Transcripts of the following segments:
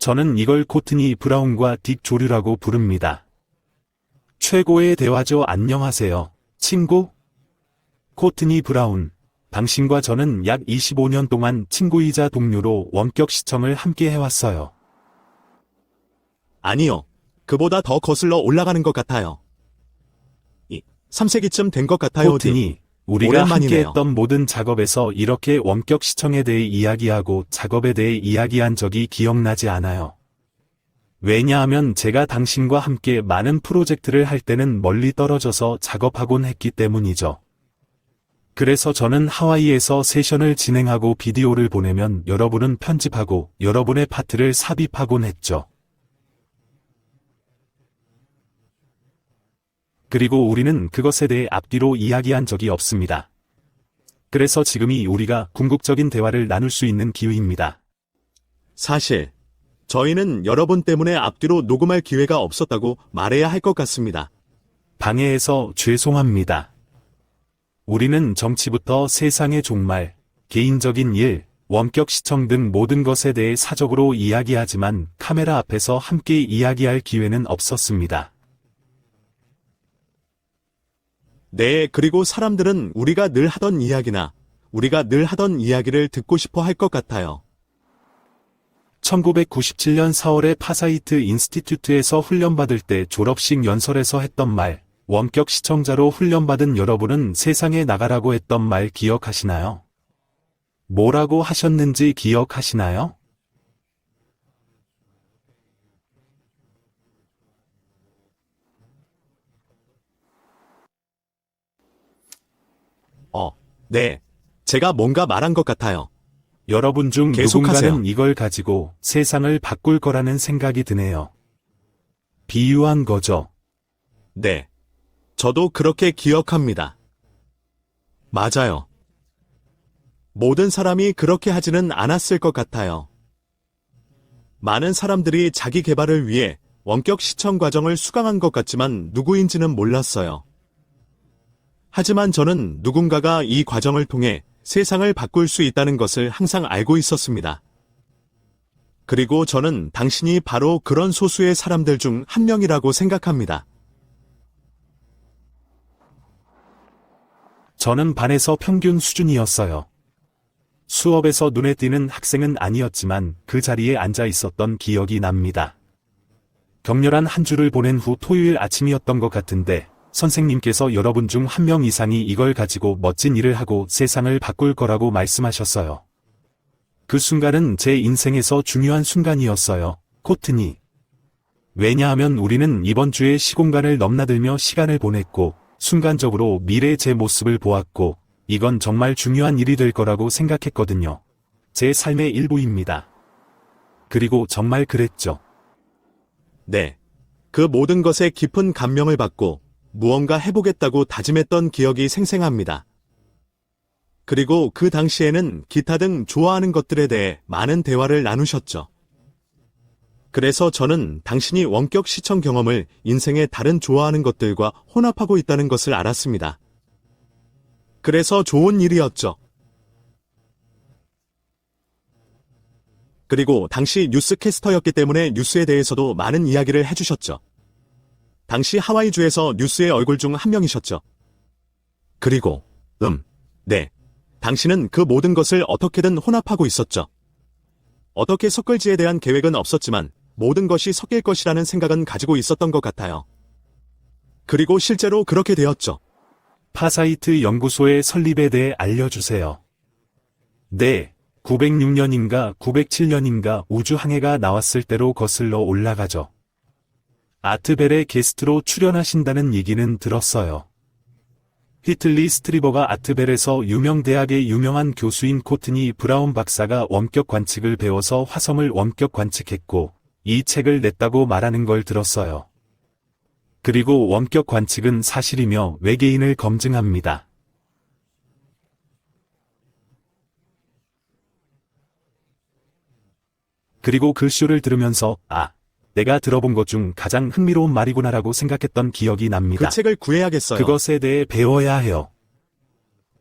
저는 이걸 코트니 브라운과 딕 조류라고 부릅니다. 최고의 대화죠. 안녕하세요, 친구? 코트니 브라운, 당신과 저는 약 25년 동안 친구이자 동료로 원격 시청을 함께 해왔어요. 아니요. 그보다 더 거슬러 올라가는 것 같아요. 3세기쯤 된 것 같아요. 코트니, 우리가 오랜만이네요. 함께했던 모든 작업에서 이렇게 원격 시청에 대해 이야기하고 작업에 대해 이야기한 적이 기억나지 않아요. 왜냐하면 제가 당신과 함께 많은 프로젝트를 할 때는 멀리 떨어져서 작업하곤 했기 때문이죠. 그래서 저는 하와이에서 세션을 진행하고 비디오를 보내면 여러분은 편집하고 여러분의 파트를 삽입하곤 했죠. 그리고 우리는 그것에 대해 앞뒤로 이야기한 적이 없습니다. 그래서 지금이 우리가 궁극적인 대화를 나눌 수 있는 기회입니다. 사실 저희는 여러분 때문에 앞뒤로 녹음할 기회가 없었다고 말해야 할 것 같습니다. 방해해서 죄송합니다. 우리는 정치부터 세상의 종말, 개인적인 일, 원격 시청 등 모든 것에 대해 사적으로 이야기하지만 카메라 앞에서 함께 이야기할 기회는 없었습니다. 네, 그리고 사람들은 우리가 늘 하던 이야기나 우리가 늘 하던 이야기를 듣고 싶어 할 것 같아요. 1997년 4월에 파사이트 인스티튜트에서 훈련받을 때 졸업식 연설에서 했던 말, 원격 시청자로 훈련받은 여러분은 세상에 나가라고 했던 말 기억하시나요? 뭐라고 하셨는지 기억하시나요? 네. 제가 뭔가 말한 것 같아요. 여러분 중 계속하세요. 누군가는 이걸 가지고 세상을 바꿀 거라는 생각이 드네요. 비유한 거죠. 네. 저도 그렇게 기억합니다. 맞아요. 모든 사람이 그렇게 하지는 않았을 것 같아요. 많은 사람들이 자기 개발을 위해 원격 시청 과정을 수강한 것 같지만 누구인지는 몰랐어요. 하지만 저는 누군가가 이 과정을 통해 세상을 바꿀 수 있다는 것을 항상 알고 있었습니다. 그리고 저는 당신이 바로 그런 소수의 사람들 중 한 명이라고 생각합니다. 저는 반에서 평균 수준이었어요. 수업에서 눈에 띄는 학생은 아니었지만 그 자리에 앉아 있었던 기억이 납니다. 격렬한 한 주를 보낸 후 토요일 아침이었던 것 같은데 선생님께서 여러분 중 한 명 이상이 이걸 가지고 멋진 일을 하고 세상을 바꿀 거라고 말씀하셨어요. 그 순간은 제 인생에서 중요한 순간이었어요, 코트니. 왜냐하면 우리는 이번 주에 시공간을 넘나들며 시간을 보냈고 순간적으로 미래의 제 모습을 보았고 이건 정말 중요한 일이 될 거라고 생각했거든요. 제 삶의 일부입니다. 그리고 정말 그랬죠. 네. 그 모든 것에 깊은 감명을 받고 무언가 해보겠다고 다짐했던 기억이 생생합니다. 그리고 그 당시에는 기타 등 좋아하는 것들에 대해 많은 대화를 나누셨죠. 그래서 저는 당신이 원격 시청 경험을 인생의 다른 좋아하는 것들과 혼합하고 있다는 것을 알았습니다. 그래서 좋은 일이었죠. 그리고 당시 뉴스캐스터였기 때문에 뉴스에 대해서도 많은 이야기를 해주셨죠. 당시 하와이주에서 뉴스의 얼굴 중 한 명이셨죠. 그리고, 네. 당신은 그 모든 것을 어떻게든 혼합하고 있었죠. 어떻게 섞을지에 대한 계획은 없었지만 모든 것이 섞일 것이라는 생각은 가지고 있었던 것 같아요. 그리고 실제로 그렇게 되었죠. 파사이트 연구소의 설립에 대해 알려주세요. 네, 906년인가 907년인가 우주항해가 나왔을 때로 거슬러 올라가죠. 아트벨의 게스트로 출연하신다는 얘기는 들었어요. 히틀리 스트리버가 아트벨에서 유명 대학의 유명한 교수인 코트니 브라운 박사가 원격 관측을 배워서 화성을 원격 관측했고 이 책을 냈다고 말하는 걸 들었어요. 그리고 원격 관측은 사실이며 외계인을 검증합니다. 그리고 그 쇼를 들으면서 내가 들어본 것 중 가장 흥미로운 말이구나라고 생각했던 기억이 납니다. 그 책을 구해야겠어요. 그것에 대해 배워야 해요.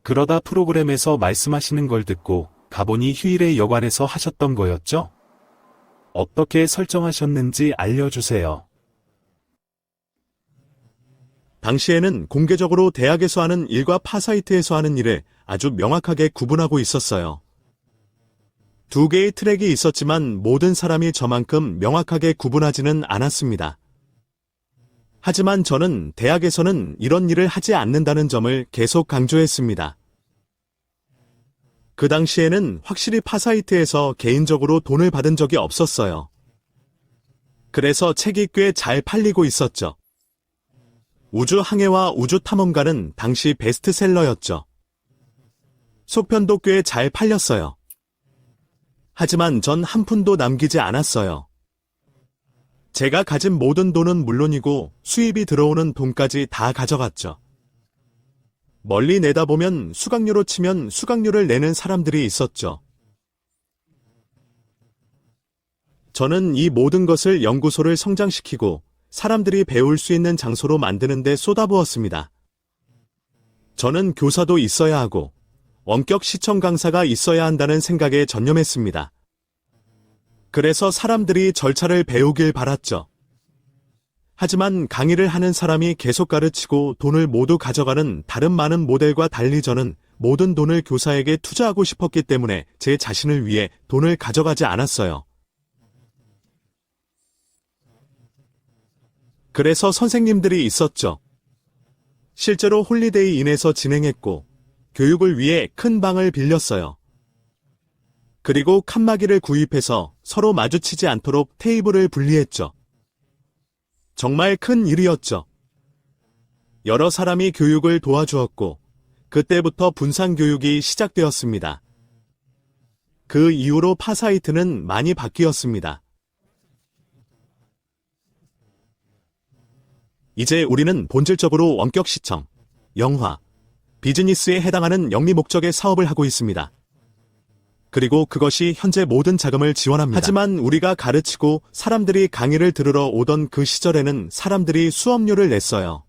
그러다 프로그램에서 말씀하시는 걸 듣고 가보니 휴일에 여관에서 하셨던 거였죠? 어떻게 설정하셨는지 알려주세요. 당시에는 공개적으로 대학에서 하는 일과 파사이트에서 하는 일을 아주 명확하게 구분하고 있었어요. 두 개의 트랙이 있었지만 모든 사람이 저만큼 명확하게 구분하지는 않았습니다. 하지만 저는 대학에서는 이런 일을 하지 않는다는 점을 계속 강조했습니다. 그 당시에는 확실히 파사이트에서 개인적으로 돈을 받은 적이 없었어요. 그래서 책이 꽤 잘 팔리고 있었죠. 우주항해와 우주탐험가는 당시 베스트셀러였죠. 속편도 꽤 잘 팔렸어요. 하지만 전 한 푼도 남기지 않았어요. 제가 가진 모든 돈은 물론이고 수입이 들어오는 돈까지 다 가져갔죠. 멀리 내다보면 수강료로 치면 수강료를 내는 사람들이 있었죠. 저는 이 모든 것을 연구소를 성장시키고 사람들이 배울 수 있는 장소로 만드는 데 쏟아부었습니다. 저는 교사도 있어야 하고 원격 시청 강사가 있어야 한다는 생각에 전념했습니다. 그래서 사람들이 절차를 배우길 바랐죠. 하지만 강의를 하는 사람이 계속 가르치고 돈을 모두 가져가는 다른 많은 모델과 달리 저는 모든 돈을 교사에게 투자하고 싶었기 때문에 제 자신을 위해 돈을 가져가지 않았어요. 그래서 선생님들이 있었죠. 실제로 홀리데이 인에서 진행했고 교육을 위해 큰 방을 빌렸어요. 그리고 칸막이를 구입해서 서로 마주치지 않도록 테이블을 분리했죠. 정말 큰 일이었죠. 여러 사람이 교육을 도와주었고 그때부터 분산교육이 시작되었습니다. 그 이후로 파사이트는 많이 바뀌었습니다. 이제 우리는 본질적으로 원격 시청, 영화, 비즈니스에 해당하는 영리 목적의 사업을 하고 있습니다. 그리고 그것이 현재 모든 자금을 지원합니다. 하지만 우리가 가르치고 사람들이 강의를 들으러 오던 그 시절에는 사람들이 수업료를 냈어요.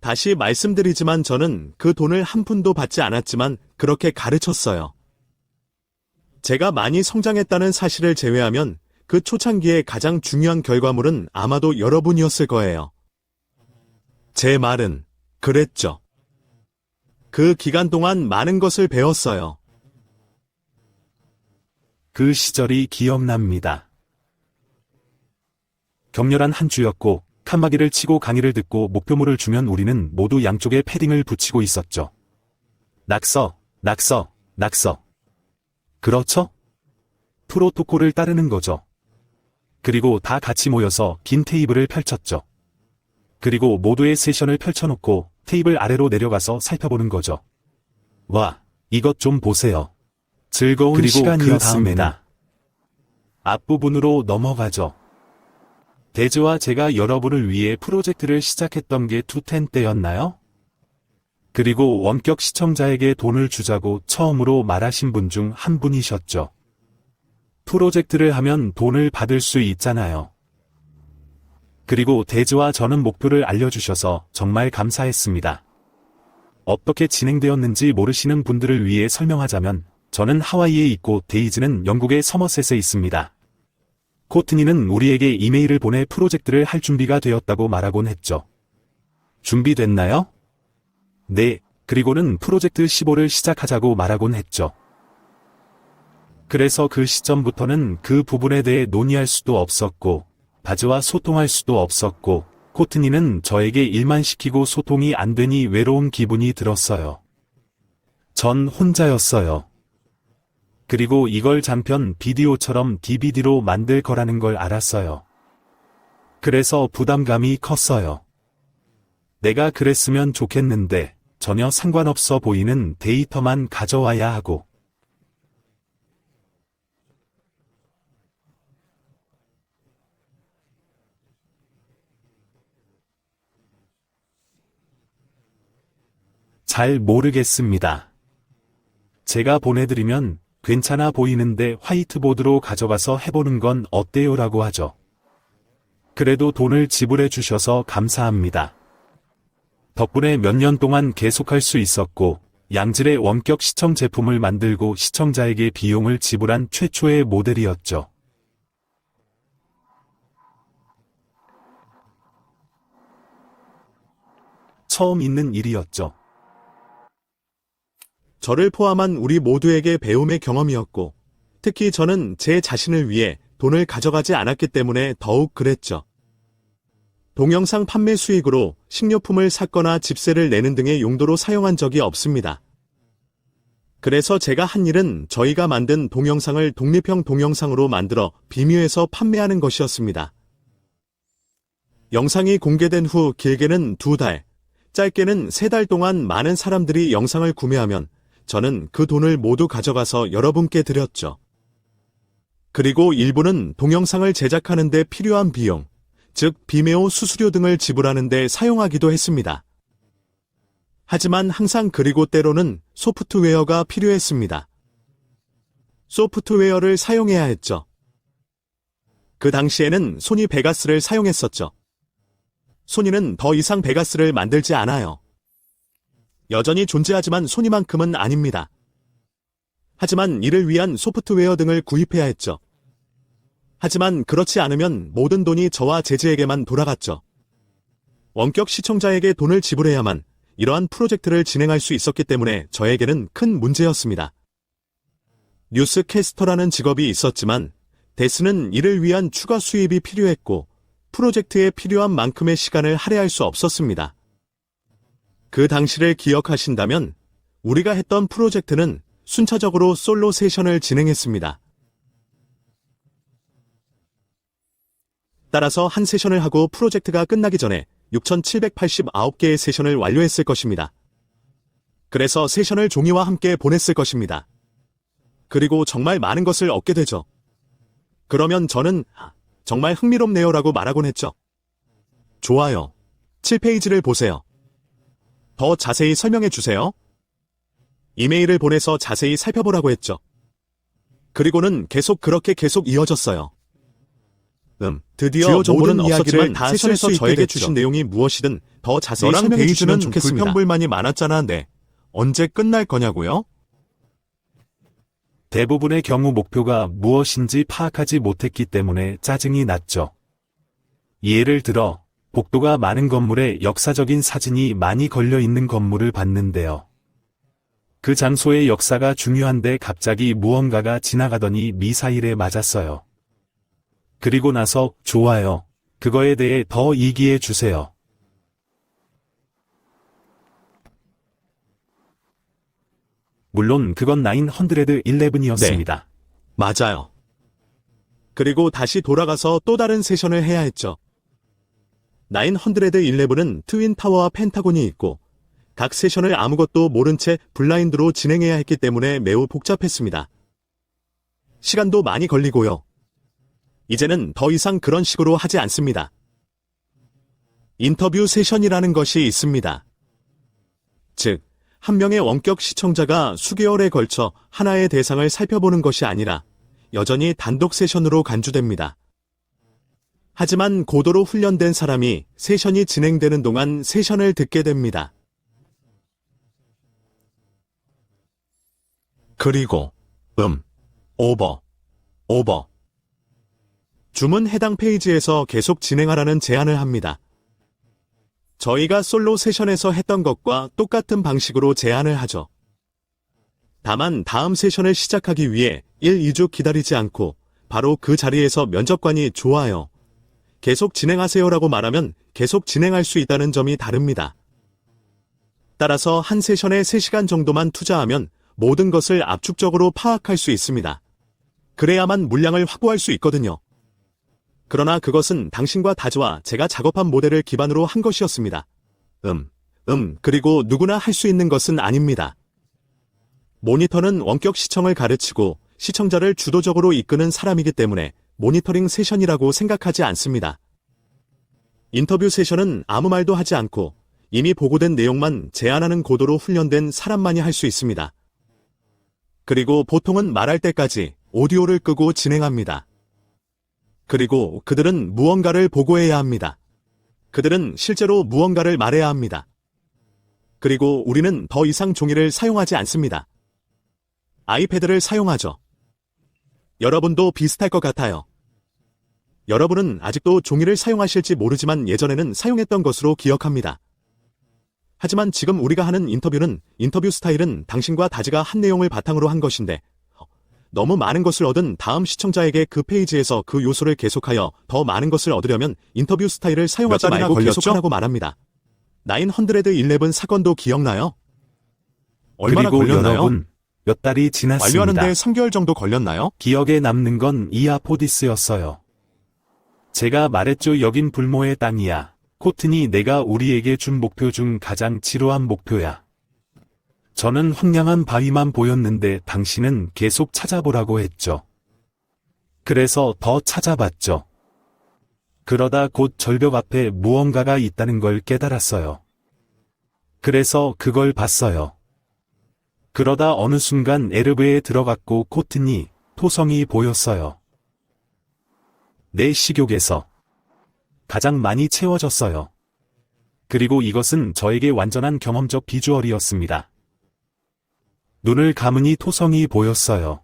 다시 말씀드리지만 저는 그 돈을 한 푼도 받지 않았지만 그렇게 가르쳤어요. 제가 많이 성장했다는 사실을 제외하면 그 초창기의 가장 중요한 결과물은 아마도 여러분이었을 거예요. 제 말은 그랬죠. 그 기간 동안 많은 것을 배웠어요. 그 시절이 기억납니다. 격렬한 한 주였고 칸막이를 치고 강의를 듣고 목표물을 주면 우리는 모두 양쪽에 패딩을 붙이고 있었죠. 낙서, 낙서, 낙서. 그렇죠? 프로토콜을 따르는 거죠. 그리고 다 같이 모여서 긴 테이블을 펼쳤죠. 그리고 모두의 세션을 펼쳐놓고 테이블 아래로 내려가서 살펴보는 거죠. 와, 이것 좀 보세요. 즐거운 시간이었습니다. 앞부분으로 넘어가죠. 대즈와 제가 여러분을 위해 프로젝트를 시작했던 게 210 때였나요? 그리고 원격 시청자에게 돈을 주자고 처음으로 말하신 분 중 한 분이셨죠. 프로젝트를 하면 돈을 받을 수 있잖아요. 그리고 데즈와 저는 목표를 알려주셔서 정말 감사했습니다. 어떻게 진행되었는지 모르시는 분들을 위해 설명하자면 저는 하와이에 있고 데이즈는 영국의 서머셋에 있습니다. 코트니는 우리에게 이메일을 보내 프로젝트를 할 준비가 되었다고 말하곤 했죠. 준비됐나요? 네, 그리고는 프로젝트 15를 시작하자고 말하곤 했죠. 그래서 그 시점부터는 그 부분에 대해 논의할 수도 없었고 바즈와 소통할 수도 없었고 코트니는 저에게 일만 시키고 소통이 안 되니 외로운 기분이 들었어요. 전 혼자였어요. 그리고 이걸 장편 비디오처럼 DVD로 만들 거라는 걸 알았어요. 그래서 부담감이 컸어요. 내가 그랬으면 좋겠는데 전혀 상관없어 보이는 데이터만 가져와야 하고 잘 모르겠습니다. 제가 보내드리면 괜찮아 보이는데 화이트보드로 가져가서 해보는 건 어때요라고 하죠. 그래도 돈을 지불해 주셔서 감사합니다. 덕분에 몇 년 동안 계속할 수 있었고 양질의 원격 시청 제품을 만들고 시청자에게 비용을 지불한 최초의 모델이었죠. 처음 있는 일이었죠. 저를 포함한 우리 모두에게 배움의 경험이었고, 특히 저는 제 자신을 위해 돈을 가져가지 않았기 때문에 더욱 그랬죠. 동영상 판매 수익으로 식료품을 샀거나 집세를 내는 등의 용도로 사용한 적이 없습니다. 그래서 제가 한 일은 저희가 만든 동영상을 독립형 동영상으로 만들어 비뮤에서 판매하는 것이었습니다. 영상이 공개된 후 길게는 2달, 짧게는 3달 동안 많은 사람들이 영상을 구매하면 저는 그 돈을 모두 가져가서 여러분께 드렸죠. 그리고 일부는 동영상을 제작하는 데 필요한 비용, 즉 비메오 수수료 등을 지불하는 데 사용하기도 했습니다. 하지만 항상 그리고 때로는 소프트웨어가 필요했습니다. 소프트웨어를 사용해야 했죠. 그 당시에는 소니 베가스를 사용했었죠. 소니는 더 이상 베가스를 만들지 않아요. 여전히 존재하지만 소니만큼은 아닙니다. 하지만 이를 위한 소프트웨어 등을 구입해야 했죠. 하지만 그렇지 않으면 모든 돈이 저와 제지에게만 돌아갔죠. 원격 시청자에게 돈을 지불해야만 이러한 프로젝트를 진행할 수 있었기 때문에 저에게는 큰 문제였습니다. 뉴스캐스터라는 직업이 있었지만 데스는 이를 위한 추가 수입이 필요했고 프로젝트에 필요한 만큼의 시간을 할애할 수 없었습니다. 그 당시를 기억하신다면 우리가 했던 프로젝트는 순차적으로 솔로 세션을 진행했습니다. 따라서 한 세션을 하고 프로젝트가 끝나기 전에 6,789개의 세션을 완료했을 것입니다. 그래서 세션을 종이와 함께 보냈을 것입니다. 그리고 정말 많은 것을 얻게 되죠. 그러면 저는 정말 흥미롭네요 라고 말하곤 했죠. 좋아요. 7페이지를 보세요. 더 자세히 설명해 주세요. 이메일을 보내서 자세히 살펴보라고 했죠. 그리고는 그렇게 계속 이어졌어요. 드디어 주요 정보는 모든 이야기를 없었지만 다 세션에서 쓸 수 저에게 있게 주신 주신 내용이 무엇이든 더 자세히 너랑 설명해 주시면 데이지는 좋겠습니다. 불평불만이 많았잖아. 네. 언제 끝날 거냐고요? 대부분의 경우 목표가 무엇인지 파악하지 못했기 때문에 짜증이 났죠. 예를 들어, 복도가 많은 건물에 역사적인 사진이 많이 걸려 있는 건물을 봤는데요. 그 장소의 역사가 중요한데 갑자기 무언가가 지나가더니 미사일에 맞았어요. 그리고 나서 좋아요. 그거에 대해 더 얘기해 주세요. 물론 그건 911이었습니다. 맞아요. 그리고 다시 돌아가서 또 다른 세션을 해야 했죠. 911은 트윈타워와 펜타곤이 있고 각 세션을 아무것도 모른 채 블라인드로 진행해야 했기 때문에 매우 복잡했습니다. 시간도 많이 걸리고요. 이제는 더 이상 그런 식으로 하지 않습니다. 인터뷰 세션이라는 것이 있습니다. 즉, 한 명의 원격 시청자가 수개월에 걸쳐 하나의 대상을 살펴보는 것이 아니라 여전히 단독 세션으로 간주됩니다. 하지만 고도로 훈련된 사람이 세션이 진행되는 동안 세션을 듣게 됩니다. 그리고 오버. 줌은 해당 페이지에서 계속 진행하라는 제안을 합니다. 저희가 솔로 세션에서 했던 것과 똑같은 방식으로 제안을 하죠. 다만 다음 세션을 시작하기 위해 1-2주 기다리지 않고 바로 그 자리에서 면접관이 좋아요. 계속 진행하세요라고 말하면 계속 진행할 수 있다는 점이 다릅니다. 따라서 한 세션에 3시간 정도만 투자하면 모든 것을 압축적으로 파악할 수 있습니다. 그래야만 물량을 확보할 수 있거든요. 그러나 그것은 당신과 다즈와 제가 작업한 모델을 기반으로 한 것이었습니다. 그리고 누구나 할 수 있는 것은 아닙니다. 모니터는 원격 시청을 가르치고 시청자를 주도적으로 이끄는 사람이기 때문에 모니터링 세션이라고 생각하지 않습니다. 인터뷰 세션은 아무 말도 하지 않고 이미 보고된 내용만 제안하는 고도로 훈련된 사람만이 할 수 있습니다. 그리고 보통은 말할 때까지 오디오를 끄고 진행합니다. 그리고 그들은 무언가를 보고해야 합니다. 그들은 실제로 무언가를 말해야 합니다. 그리고 우리는 더 이상 종이를 사용하지 않습니다. 아이패드를 사용하죠. 여러분도 비슷할 것 같아요. 여러분은 아직도 종이를 사용하실지 모르지만 예전에는 사용했던 것으로 기억합니다. 하지만 지금 우리가 하는 인터뷰 스타일은 당신과 다지가 한 내용을 바탕으로 한 것인데, 너무 많은 것을 얻은 다음 시청자에게 그 페이지에서 그 요소를 계속하여 더 많은 것을 얻으려면 인터뷰 스타일을 사용하지 몇 달이나 말고 걸렸죠? 계속하라고 말합니다. 911 사건도 기억나요? 얼마나 그리고 걸렸나요? 여러분, 몇 달이 지났습니다. 완료하는데 3개월 정도 걸렸나요? 기억에 남는 건 이아포디스였어요. 제가 말했죠. 여긴 불모의 땅이야. 코튼이 내가 우리에게 준 목표 중 가장 지루한 목표야. 저는 황량한 바위만 보였는데 당신은 계속 찾아보라고 했죠. 그래서 더 찾아봤죠. 그러다 곧 절벽 앞에 무언가가 있다는 걸 깨달았어요. 그래서 그걸 봤어요. 그러다 어느 순간 에르브에 들어갔고 코튼이 토성이 보였어요. 내 식욕에서 가장 많이 채워졌어요. 그리고 이것은 저에게 완전한 경험적 비주얼이었습니다. 눈을 감으니 토성이 보였어요.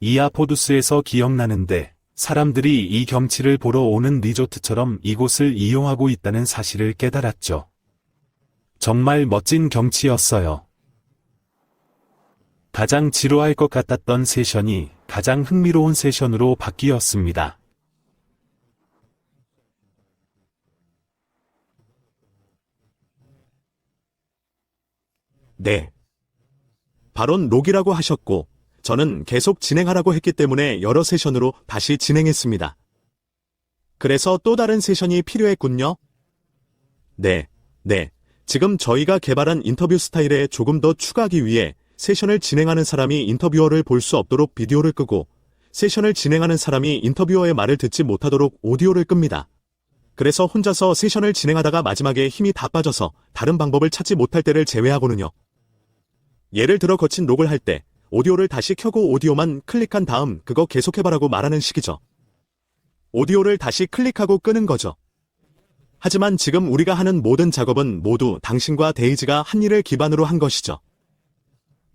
이아포두스에서 기억나는데 사람들이 이 경치를 보러 오는 리조트처럼 이곳을 이용하고 있다는 사실을 깨달았죠. 정말 멋진 경치였어요. 가장 지루할 것 같았던 세션이 가장 흥미로운 세션으로 바뀌었습니다. 네. 바론 록이라고 하셨고, 저는 계속 진행하라고 했기 때문에 여러 세션으로 다시 진행했습니다. 그래서 또 다른 세션이 필요했군요. 네. 지금 저희가 개발한 인터뷰 스타일에 조금 더 추가하기 위해 세션을 진행하는 사람이 인터뷰어를 볼 수 없도록 비디오를 끄고, 세션을 진행하는 사람이 인터뷰어의 말을 듣지 못하도록 오디오를 끕니다. 그래서 혼자서 세션을 진행하다가 마지막에 힘이 다 빠져서 다른 방법을 찾지 못할 때를 제외하고는요. 예를 들어 거친 록을 할 때 오디오를 다시 켜고 오디오만 클릭한 다음 그거 계속해봐라고 말하는 식이죠. 오디오를 다시 클릭하고 끄는 거죠. 하지만 지금 우리가 하는 모든 작업은 모두 당신과 데이지가 한 일을 기반으로 한 것이죠.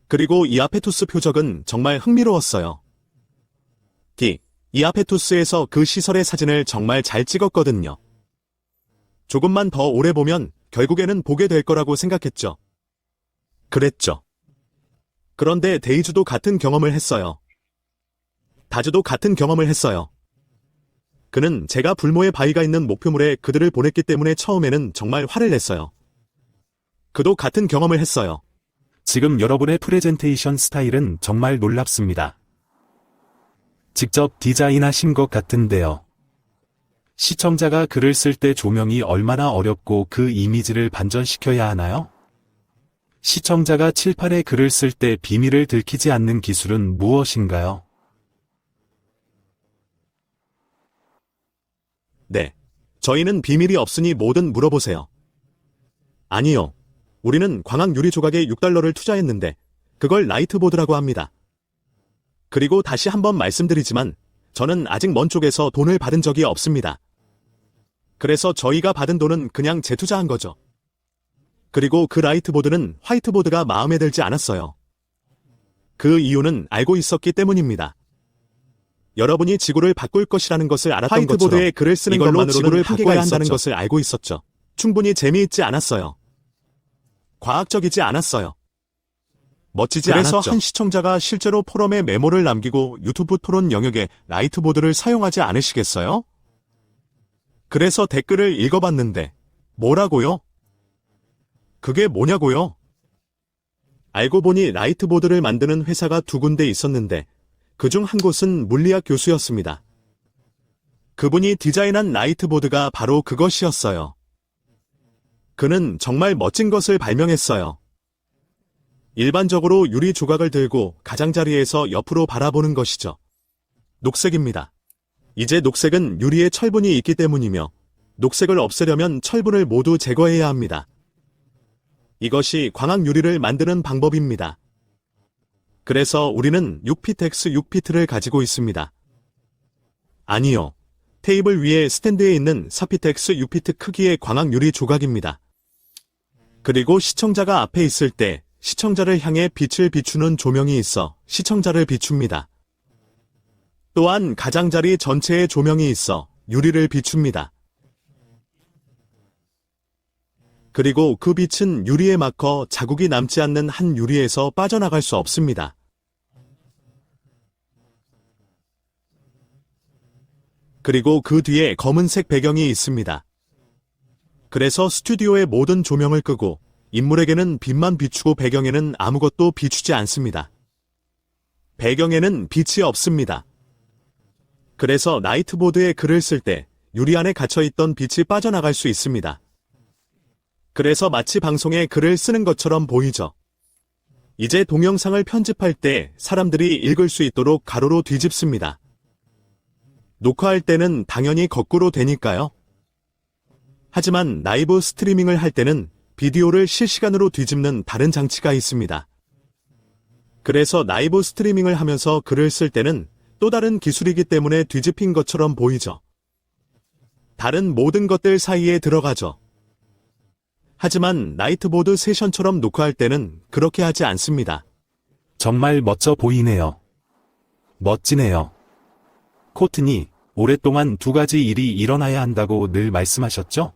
그리고 이아페투스 표적은 정말 흥미로웠어요. 이아페투스에서 그 시설의 사진을 정말 잘 찍었거든요. 조금만 더 오래 보면 결국에는 보게 될 거라고 생각했죠. 그랬죠. 그런데 데이즈도 같은 경험을 했어요. 다즈도 같은 경험을 했어요. 그는 제가 불모의 바위가 있는 목표물에 그들을 보냈기 때문에 처음에는 정말 화를 냈어요. 그도 같은 경험을 했어요. 지금 여러분의 프레젠테이션 스타일은 정말 놀랍습니다. 직접 디자인하신 것 같은데요. 시청자가 글을 쓸 때 조명이 얼마나 어렵고 그 이미지를 반전시켜야 하나요? 시청자가 칠판에 글을 쓸 때 비밀을 들키지 않는 기술은 무엇인가요? 네. 저희는 비밀이 없으니 뭐든 물어보세요. 아니요. 우리는 광학 유리 조각에 $6를 투자했는데 그걸 라이트보드라고 합니다. 그리고 다시 한번 말씀드리지만 저는 아직 먼 쪽에서 돈을 받은 적이 없습니다. 그래서 저희가 받은 돈은 그냥 재투자한 거죠. 그리고 그 라이트보드는 화이트보드가 마음에 들지 않았어요. 그 이유는 알고 있었기 때문입니다. 여러분이 지구를 바꿀 것이라는 것을 알았던 화이트보드에 것처럼 글을 쓰는 이걸로 것만으로는 지구를 한계가 바꿔야 한다는 있었죠. 것을 알고 있었죠. 충분히 재미있지 않았어요. 과학적이지 않았어요. 멋지지 그래서 않았죠. 한 시청자가 실제로 포럼에 메모를 남기고 유튜브 토론 영역에 라이트보드를 사용하지 않으시겠어요? 그래서 댓글을 읽어봤는데 뭐라고요? 그게 뭐냐고요? 알고 보니 라이트보드를 만드는 회사가 두 군데 있었는데 그중 한 곳은 물리학 교수였습니다. 그분이 디자인한 라이트보드가 바로 그것이었어요. 그는 정말 멋진 것을 발명했어요. 일반적으로 유리 조각을 들고 가장자리에서 옆으로 바라보는 것이죠. 녹색입니다. 이제 녹색은 유리에 철분이 있기 때문이며 녹색을 없애려면 철분을 모두 제거해야 합니다. 이것이 광학 유리를 만드는 방법입니다. 그래서 우리는 6피트 x 6피트를 가지고 있습니다. 아니요. 테이블 위에 스탠드에 있는 4피트 x 6피트 크기의 광학 유리 조각입니다. 그리고 시청자가 앞에 있을 때 시청자를 향해 빛을 비추는 조명이 있어 시청자를 비춥니다. 또한 가장자리 전체에 조명이 있어 유리를 비춥니다. 그리고 그 빛은 유리에 막혀 자국이 남지 않는 한 유리에서 빠져나갈 수 없습니다. 그리고 그 뒤에 검은색 배경이 있습니다. 그래서 스튜디오의 모든 조명을 끄고 인물에게는 빛만 비추고 배경에는 아무것도 비추지 않습니다. 배경에는 빛이 없습니다. 그래서 나이트보드에 글을 쓸 때 유리 안에 갇혀있던 빛이 빠져나갈 수 있습니다. 그래서 마치 방송에 글을 쓰는 것처럼 보이죠. 이제 동영상을 편집할 때 사람들이 읽을 수 있도록 가로로 뒤집습니다. 녹화할 때는 당연히 거꾸로 되니까요. 하지만 라이브 스트리밍을 할 때는 비디오를 실시간으로 뒤집는 다른 장치가 있습니다. 그래서 라이브 스트리밍을 하면서 글을 쓸 때는 또 다른 기술이기 때문에 뒤집힌 것처럼 보이죠. 다른 모든 것들 사이에 들어가죠. 하지만 나이트보드 세션처럼 녹화할 때는 그렇게 하지 않습니다. 정말 멋져 보이네요. 멋지네요. 코튼이 오랫동안 두 가지 일이 일어나야 한다고 늘 말씀하셨죠?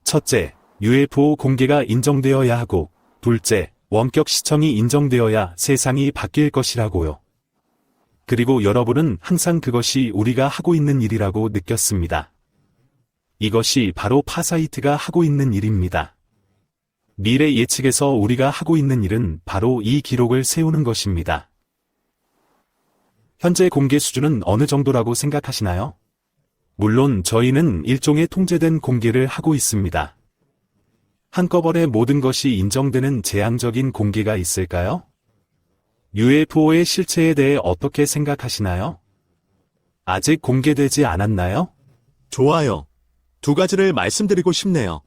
첫째, UFO 공개가 인정되어야 하고, 둘째, 원격 시청이 인정되어야 세상이 바뀔 것이라고요. 그리고 여러분은 항상 그것이 우리가 하고 있는 일이라고 느꼈습니다. 이것이 바로 파사이트가 하고 있는 일입니다. 미래 예측에서 우리가 하고 있는 일은 바로 이 기록을 세우는 것입니다. 현재 공개 수준은 어느 정도라고 생각하시나요? 물론 저희는 일종의 통제된 공개를 하고 있습니다. 한꺼번에 모든 것이 인정되는 재앙적인 공개가 있을까요? UFO의 실체에 대해 어떻게 생각하시나요? 아직 공개되지 않았나요? 좋아요. 두 가지를 말씀드리고 싶네요.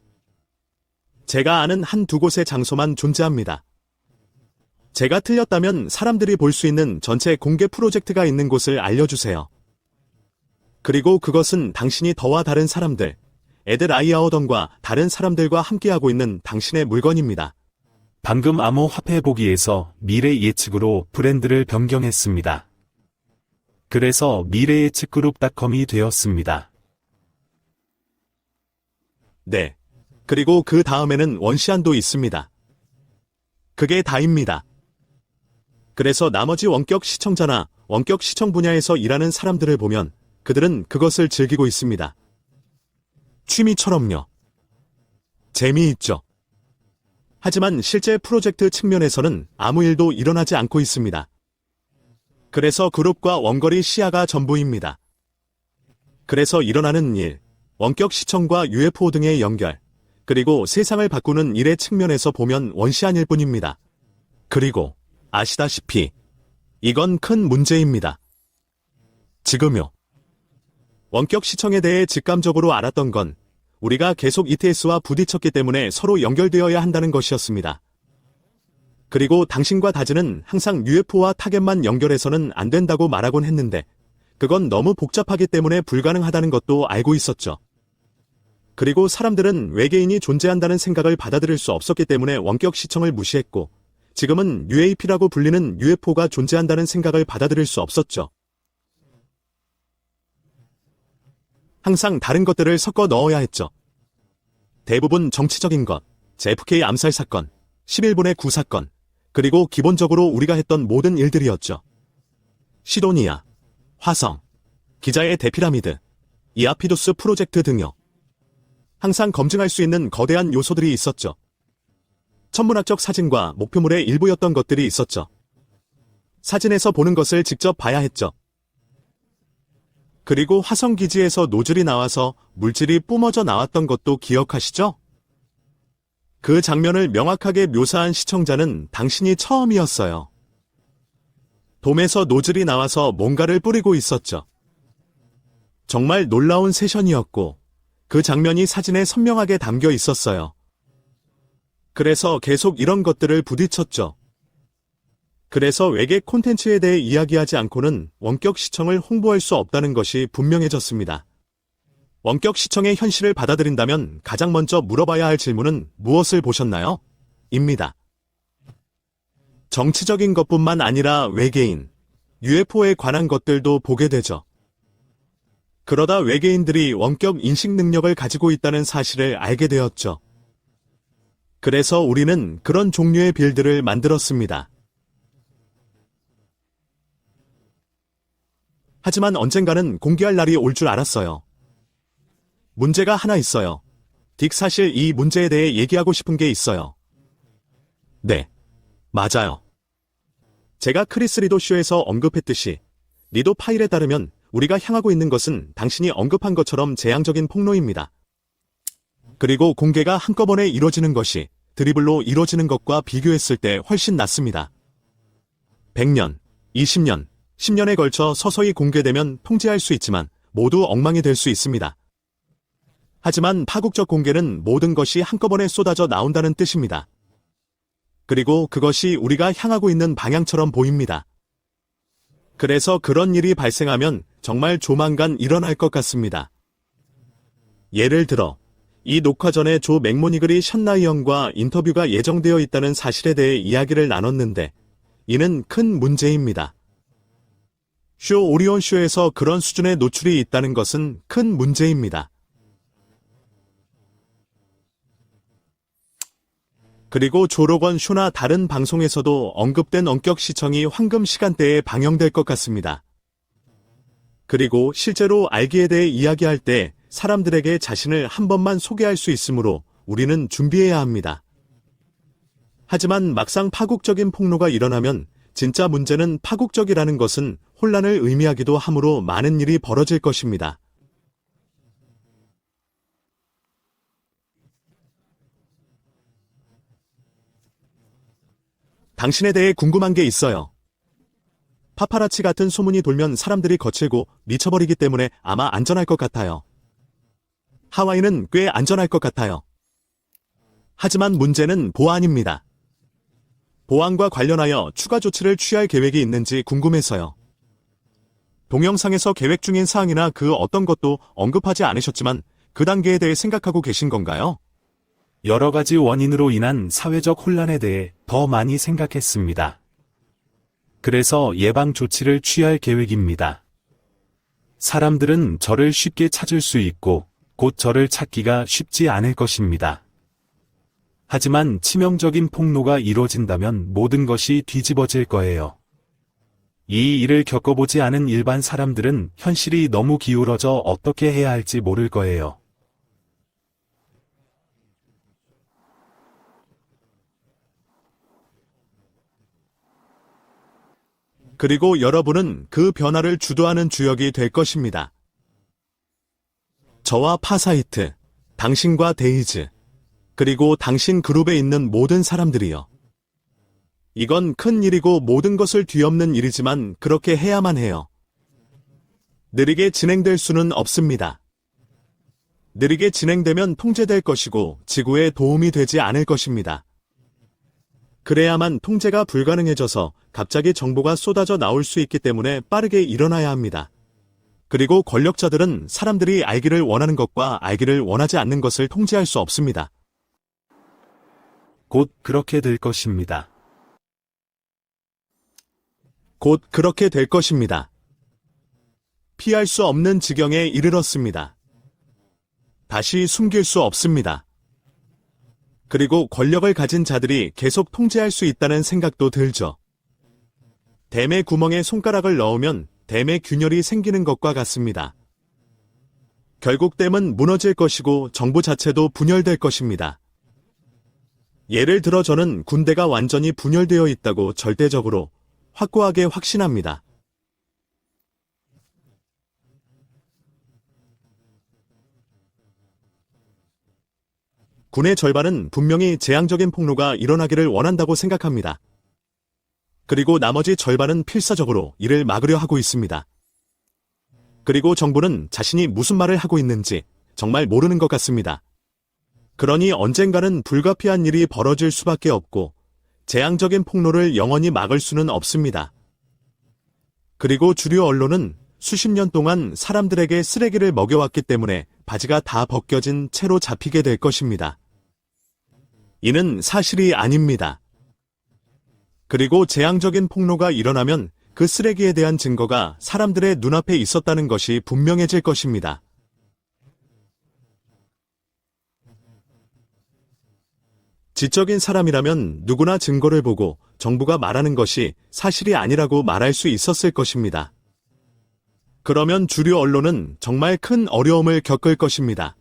제가 아는 한 두 곳의 장소만 존재합니다. 제가 틀렸다면 사람들이 볼 수 있는 전체 공개 프로젝트가 있는 곳을 알려주세요. 그리고 그것은 당신이 저와 다른 사람들, 에드 라이아어던과 다른 사람들과 함께하고 있는 당신의 물건입니다. 방금 암호화폐 보기에서 미래 예측으로 브랜드를 변경했습니다. 그래서 미래예측그룹.com이 되었습니다. 네. 그리고 그 다음에는 원시안도 있습니다. 그게 다입니다. 그래서 나머지 원격 시청자나 원격 시청 분야에서 일하는 사람들을 보면 그들은 그것을 즐기고 있습니다. 취미처럼요. 재미있죠. 하지만 실제 프로젝트 측면에서는 아무 일도 일어나지 않고 있습니다. 그래서 그룹과 원거리 시야가 전부입니다. 그래서 일어나는 일, 원격 시청과 UFO 등의 연결, 그리고 세상을 바꾸는 일의 측면에서 보면 원시안일 뿐입니다. 그리고 아시다시피 이건 큰 문제입니다. 지금요. 원격 시청에 대해 직감적으로 알았던 건 우리가 계속 ETS와 부딪혔기 때문에 서로 연결되어야 한다는 것이었습니다. 그리고 당신과 다즈는 항상 UFO와 타겟만 연결해서는 안 된다고 말하곤 했는데 그건 너무 복잡하기 때문에 불가능하다는 것도 알고 있었죠. 그리고 사람들은 외계인이 존재한다는 생각을 받아들일 수 없었기 때문에 원격 시청을 무시했고 지금은 UAP라고 불리는 UFO가 존재한다는 생각을 받아들일 수 없었죠. 항상 다른 것들을 섞어 넣어야 했죠. 대부분 정치적인 것, JFK 암살 사건, 11분의 9 사건, 그리고 기본적으로 우리가 했던 모든 일들이었죠. 시도니아, 화성, 기자의 대피라미드, 이아피도스 프로젝트 등요. 항상 검증할 수 있는 거대한 요소들이 있었죠. 천문학적 사진과 목표물의 일부였던 것들이 있었죠. 사진에서 보는 것을 직접 봐야 했죠. 그리고 화성기지에서 노즐이 나와서 물질이 뿜어져 나왔던 것도 기억하시죠? 그 장면을 명확하게 묘사한 시청자는 당신이 처음이었어요. 돔에서 노즐이 나와서 뭔가를 뿌리고 있었죠. 정말 놀라운 세션이었고 그 장면이 사진에 선명하게 담겨 있었어요. 그래서 계속 이런 것들을 부딪혔죠. 그래서 외계 콘텐츠에 대해 이야기하지 않고는 원격 시청을 홍보할 수 없다는 것이 분명해졌습니다. 원격 시청의 현실을 받아들인다면 가장 먼저 물어봐야 할 질문은 무엇을 보셨나요? 입니다. 정치적인 것뿐만 아니라 외계인, UFO에 관한 것들도 보게 되죠. 그러다 외계인들이 원격 인식 능력을 가지고 있다는 사실을 알게 되었죠. 그래서 우리는 그런 종류의 빌드를 만들었습니다. 하지만 언젠가는 공개할 날이 올 줄 알았어요. 문제가 하나 있어요. 딕, 사실 이 문제에 대해 얘기하고 싶은 게 있어요. 네, 맞아요. 제가 크리스 리도 쇼에서 언급했듯이 리도 파일에 따르면 우리가 향하고 있는 것은 당신이 언급한 것처럼 재앙적인 폭로입니다. 그리고 공개가 한꺼번에 이루어지는 것이 드리블로 이루어지는 것과 비교했을 때 훨씬 낫습니다. 100년, 20년, 10년에 걸쳐 서서히 공개되면 통제할 수 있지만 모두 엉망이 될 수 있습니다. 하지만 파국적 공개는 모든 것이 한꺼번에 쏟아져 나온다는 뜻입니다. 그리고 그것이 우리가 향하고 있는 방향처럼 보입니다. 그래서 그런 일이 발생하면 정말 조만간 일어날 것 같습니다. 예를 들어, 이 녹화 전에 조 맥모니글이 션나이언과 인터뷰가 예정되어 있다는 사실에 대해 이야기를 나눴는데, 이는 큰 문제입니다. 쇼 오리온 쇼에서 그런 수준의 노출이 있다는 것은 큰 문제입니다. 그리고 조로건 쇼나 다른 방송에서도 언급된 원격 시청이 황금 시간대에 방영될 것 같습니다. 그리고 실제로 알기에 대해 이야기할 때 사람들에게 자신을 한 번만 소개할 수 있으므로 우리는 준비해야 합니다. 하지만 막상 파국적인 폭로가 일어나면 진짜 문제는 파국적이라는 것은 혼란을 의미하기도 하므로 많은 일이 벌어질 것입니다. 당신에 대해 궁금한 게 있어요. 파파라치 같은 소문이 돌면 사람들이 거칠고 미쳐버리기 때문에 아마 안전할 것 같아요. 하와이는 꽤 안전할 것 같아요. 하지만 문제는 보안입니다. 보안과 관련하여 추가 조치를 취할 계획이 있는지 궁금해서요. 동영상에서 계획 중인 사항이나 그 어떤 것도 언급하지 않으셨지만 그 단계에 대해 생각하고 계신 건가요? 여러 가지 원인으로 인한 사회적 혼란에 대해 더 많이 생각했습니다. 그래서 예방 조치를 취할 계획입니다. 사람들은 저를 쉽게 찾을 수 있고 곧 저를 찾기가 쉽지 않을 것입니다. 하지만 치명적인 폭로가 이루어진다면 모든 것이 뒤집어질 거예요. 이 일을 겪어보지 않은 일반 사람들은 현실이 너무 기울어져 어떻게 해야 할지 모를 거예요. 그리고 여러분은 그 변화를 주도하는 주역이 될 것입니다. 저와 파사이트, 당신과 데이즈, 그리고 당신 그룹에 있는 모든 사람들이요. 이건 큰 일이고 모든 것을 뒤엎는 일이지만 그렇게 해야만 해요. 느리게 진행될 수는 없습니다. 느리게 진행되면 통제될 것이고 지구에 도움이 되지 않을 것입니다. 그래야만 통제가 불가능해져서 갑자기 정보가 쏟아져 나올 수 있기 때문에 빠르게 일어나야 합니다. 그리고 권력자들은 사람들이 알기를 원하는 것과 알기를 원하지 않는 것을 통제할 수 없습니다. 곧 그렇게 될 것입니다. 곧 그렇게 될 것입니다. 피할 수 없는 지경에 이르렀습니다. 다시 숨길 수 없습니다. 그리고 권력을 가진 자들이 계속 통제할 수 있다는 생각도 들죠. 댐의 구멍에 손가락을 넣으면 댐에 균열이 생기는 것과 같습니다. 결국 댐은 무너질 것이고 정부 자체도 분열될 것입니다. 예를 들어 저는 군대가 완전히 분열되어 있다고 절대적으로 확고하게 확신합니다. 군의 절반은 분명히 재앙적인 폭로가 일어나기를 원한다고 생각합니다. 그리고 나머지 절반은 필사적으로 이를 막으려 하고 있습니다. 그리고 정부는 자신이 무슨 말을 하고 있는지 정말 모르는 것 같습니다. 그러니 언젠가는 불가피한 일이 벌어질 수밖에 없고 재앙적인 폭로를 영원히 막을 수는 없습니다. 그리고 주류 언론은 수십 년 동안 사람들에게 쓰레기를 먹여왔기 때문에 바지가 다 벗겨진 채로 잡히게 될 것입니다. 이는 사실이 아닙니다. 그리고 재앙적인 폭로가 일어나면 그 쓰레기에 대한 증거가 사람들의 눈앞에 있었다는 것이 분명해질 지적인 사람이라면 누구나 증거를 보고 정부가 말하는 것이 사실이 아니라고 말할 수 있었을 것입니다. 그러면 주류 언론은 정말 큰 어려움을 겪을 것입니다.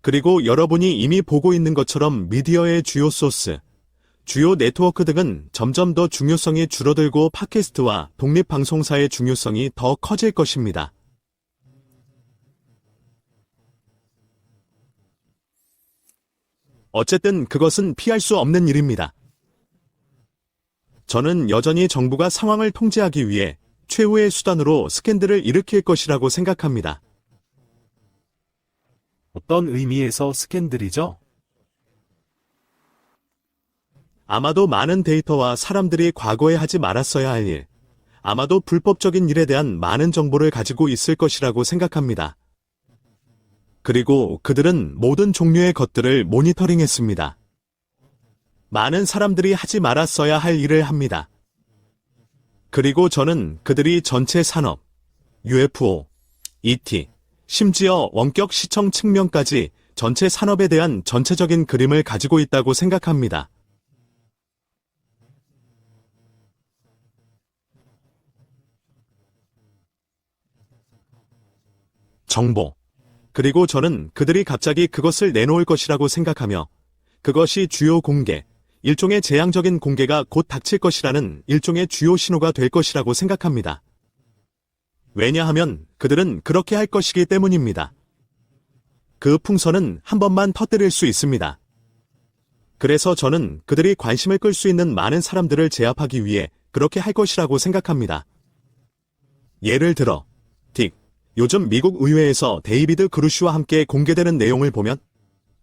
그리고 여러분이 이미 보고 있는 것처럼 미디어의 주요 소스, 주요 네트워크 등은 점점 더 중요성이 줄어들고 팟캐스트와 독립방송사의 중요성이 더 커질 것입니다. 어쨌든 그것은 피할 수 없는 일입니다. 저는 여전히 정부가 상황을 통제하기 위해 최후의 수단으로 스캔들을 일으킬 것이라고 생각합니다. 어떤 의미에서 스캔들이죠? 아마도 많은 데이터와 사람들이 과거에 하지 말았어야 할 일, 아마도 불법적인 일에 대한 많은 정보를 가지고 있을 것이라고 생각합니다. 그리고 그들은 모든 종류의 것들을 모니터링했습니다. 많은 사람들이 하지 말았어야 할 일을 합니다. 그리고 저는 그들이 전체 산업, UFO, ET, 심지어 원격 시청 측면까지 전체 산업에 대한 전체적인 그림을 가지고 있다고 생각합니다. 정보. 그리고 저는 그들이 갑자기 그것을 내놓을 것이라고 생각하며 그것이 주요 공개, 일종의 재앙적인 공개가 곧 닥칠 것이라는 일종의 주요 신호가 될 것이라고 생각합니다. 왜냐하면 그들은 그렇게 할 것이기 때문입니다. 그 풍선은 한 번만 터뜨릴 수 있습니다. 그래서 저는 그들이 관심을 끌 수 있는 많은 사람들을 제압하기 위해 그렇게 할 것이라고 생각합니다. 예를 들어, 요즘 미국 의회에서 데이비드 그루시와 함께 공개되는 내용을 보면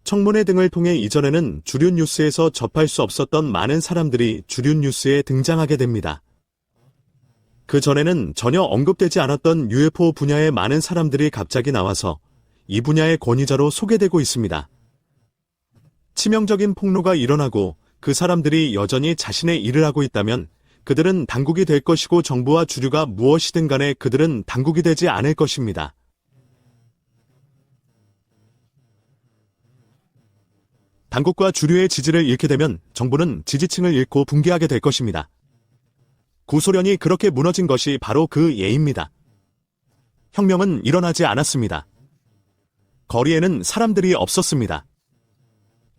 청문회 등을 통해 이전에는 주류 뉴스에서 접할 수 없었던 많은 사람들이 주류 뉴스에 등장하게 됩니다. 그 전에는 전혀 언급되지 않았던 UFO 분야의 많은 사람들이 갑자기 나와서 이 분야의 권위자로 소개되고 있습니다. 치명적인 폭로가 일어나고 그 사람들이 여전히 자신의 일을 하고 있다면 그들은 당국이 될 것이고 정부와 주류가 무엇이든 간에 그들은 당국이 되지 않을 것입니다. 당국과 주류의 지지를 잃게 되면 정부는 지지층을 잃고 붕괴하게 될 것입니다. 구소련이 그렇게 무너진 것이 바로 그 예입니다. 혁명은 일어나지 않았습니다. 거리에는 사람들이 없었습니다.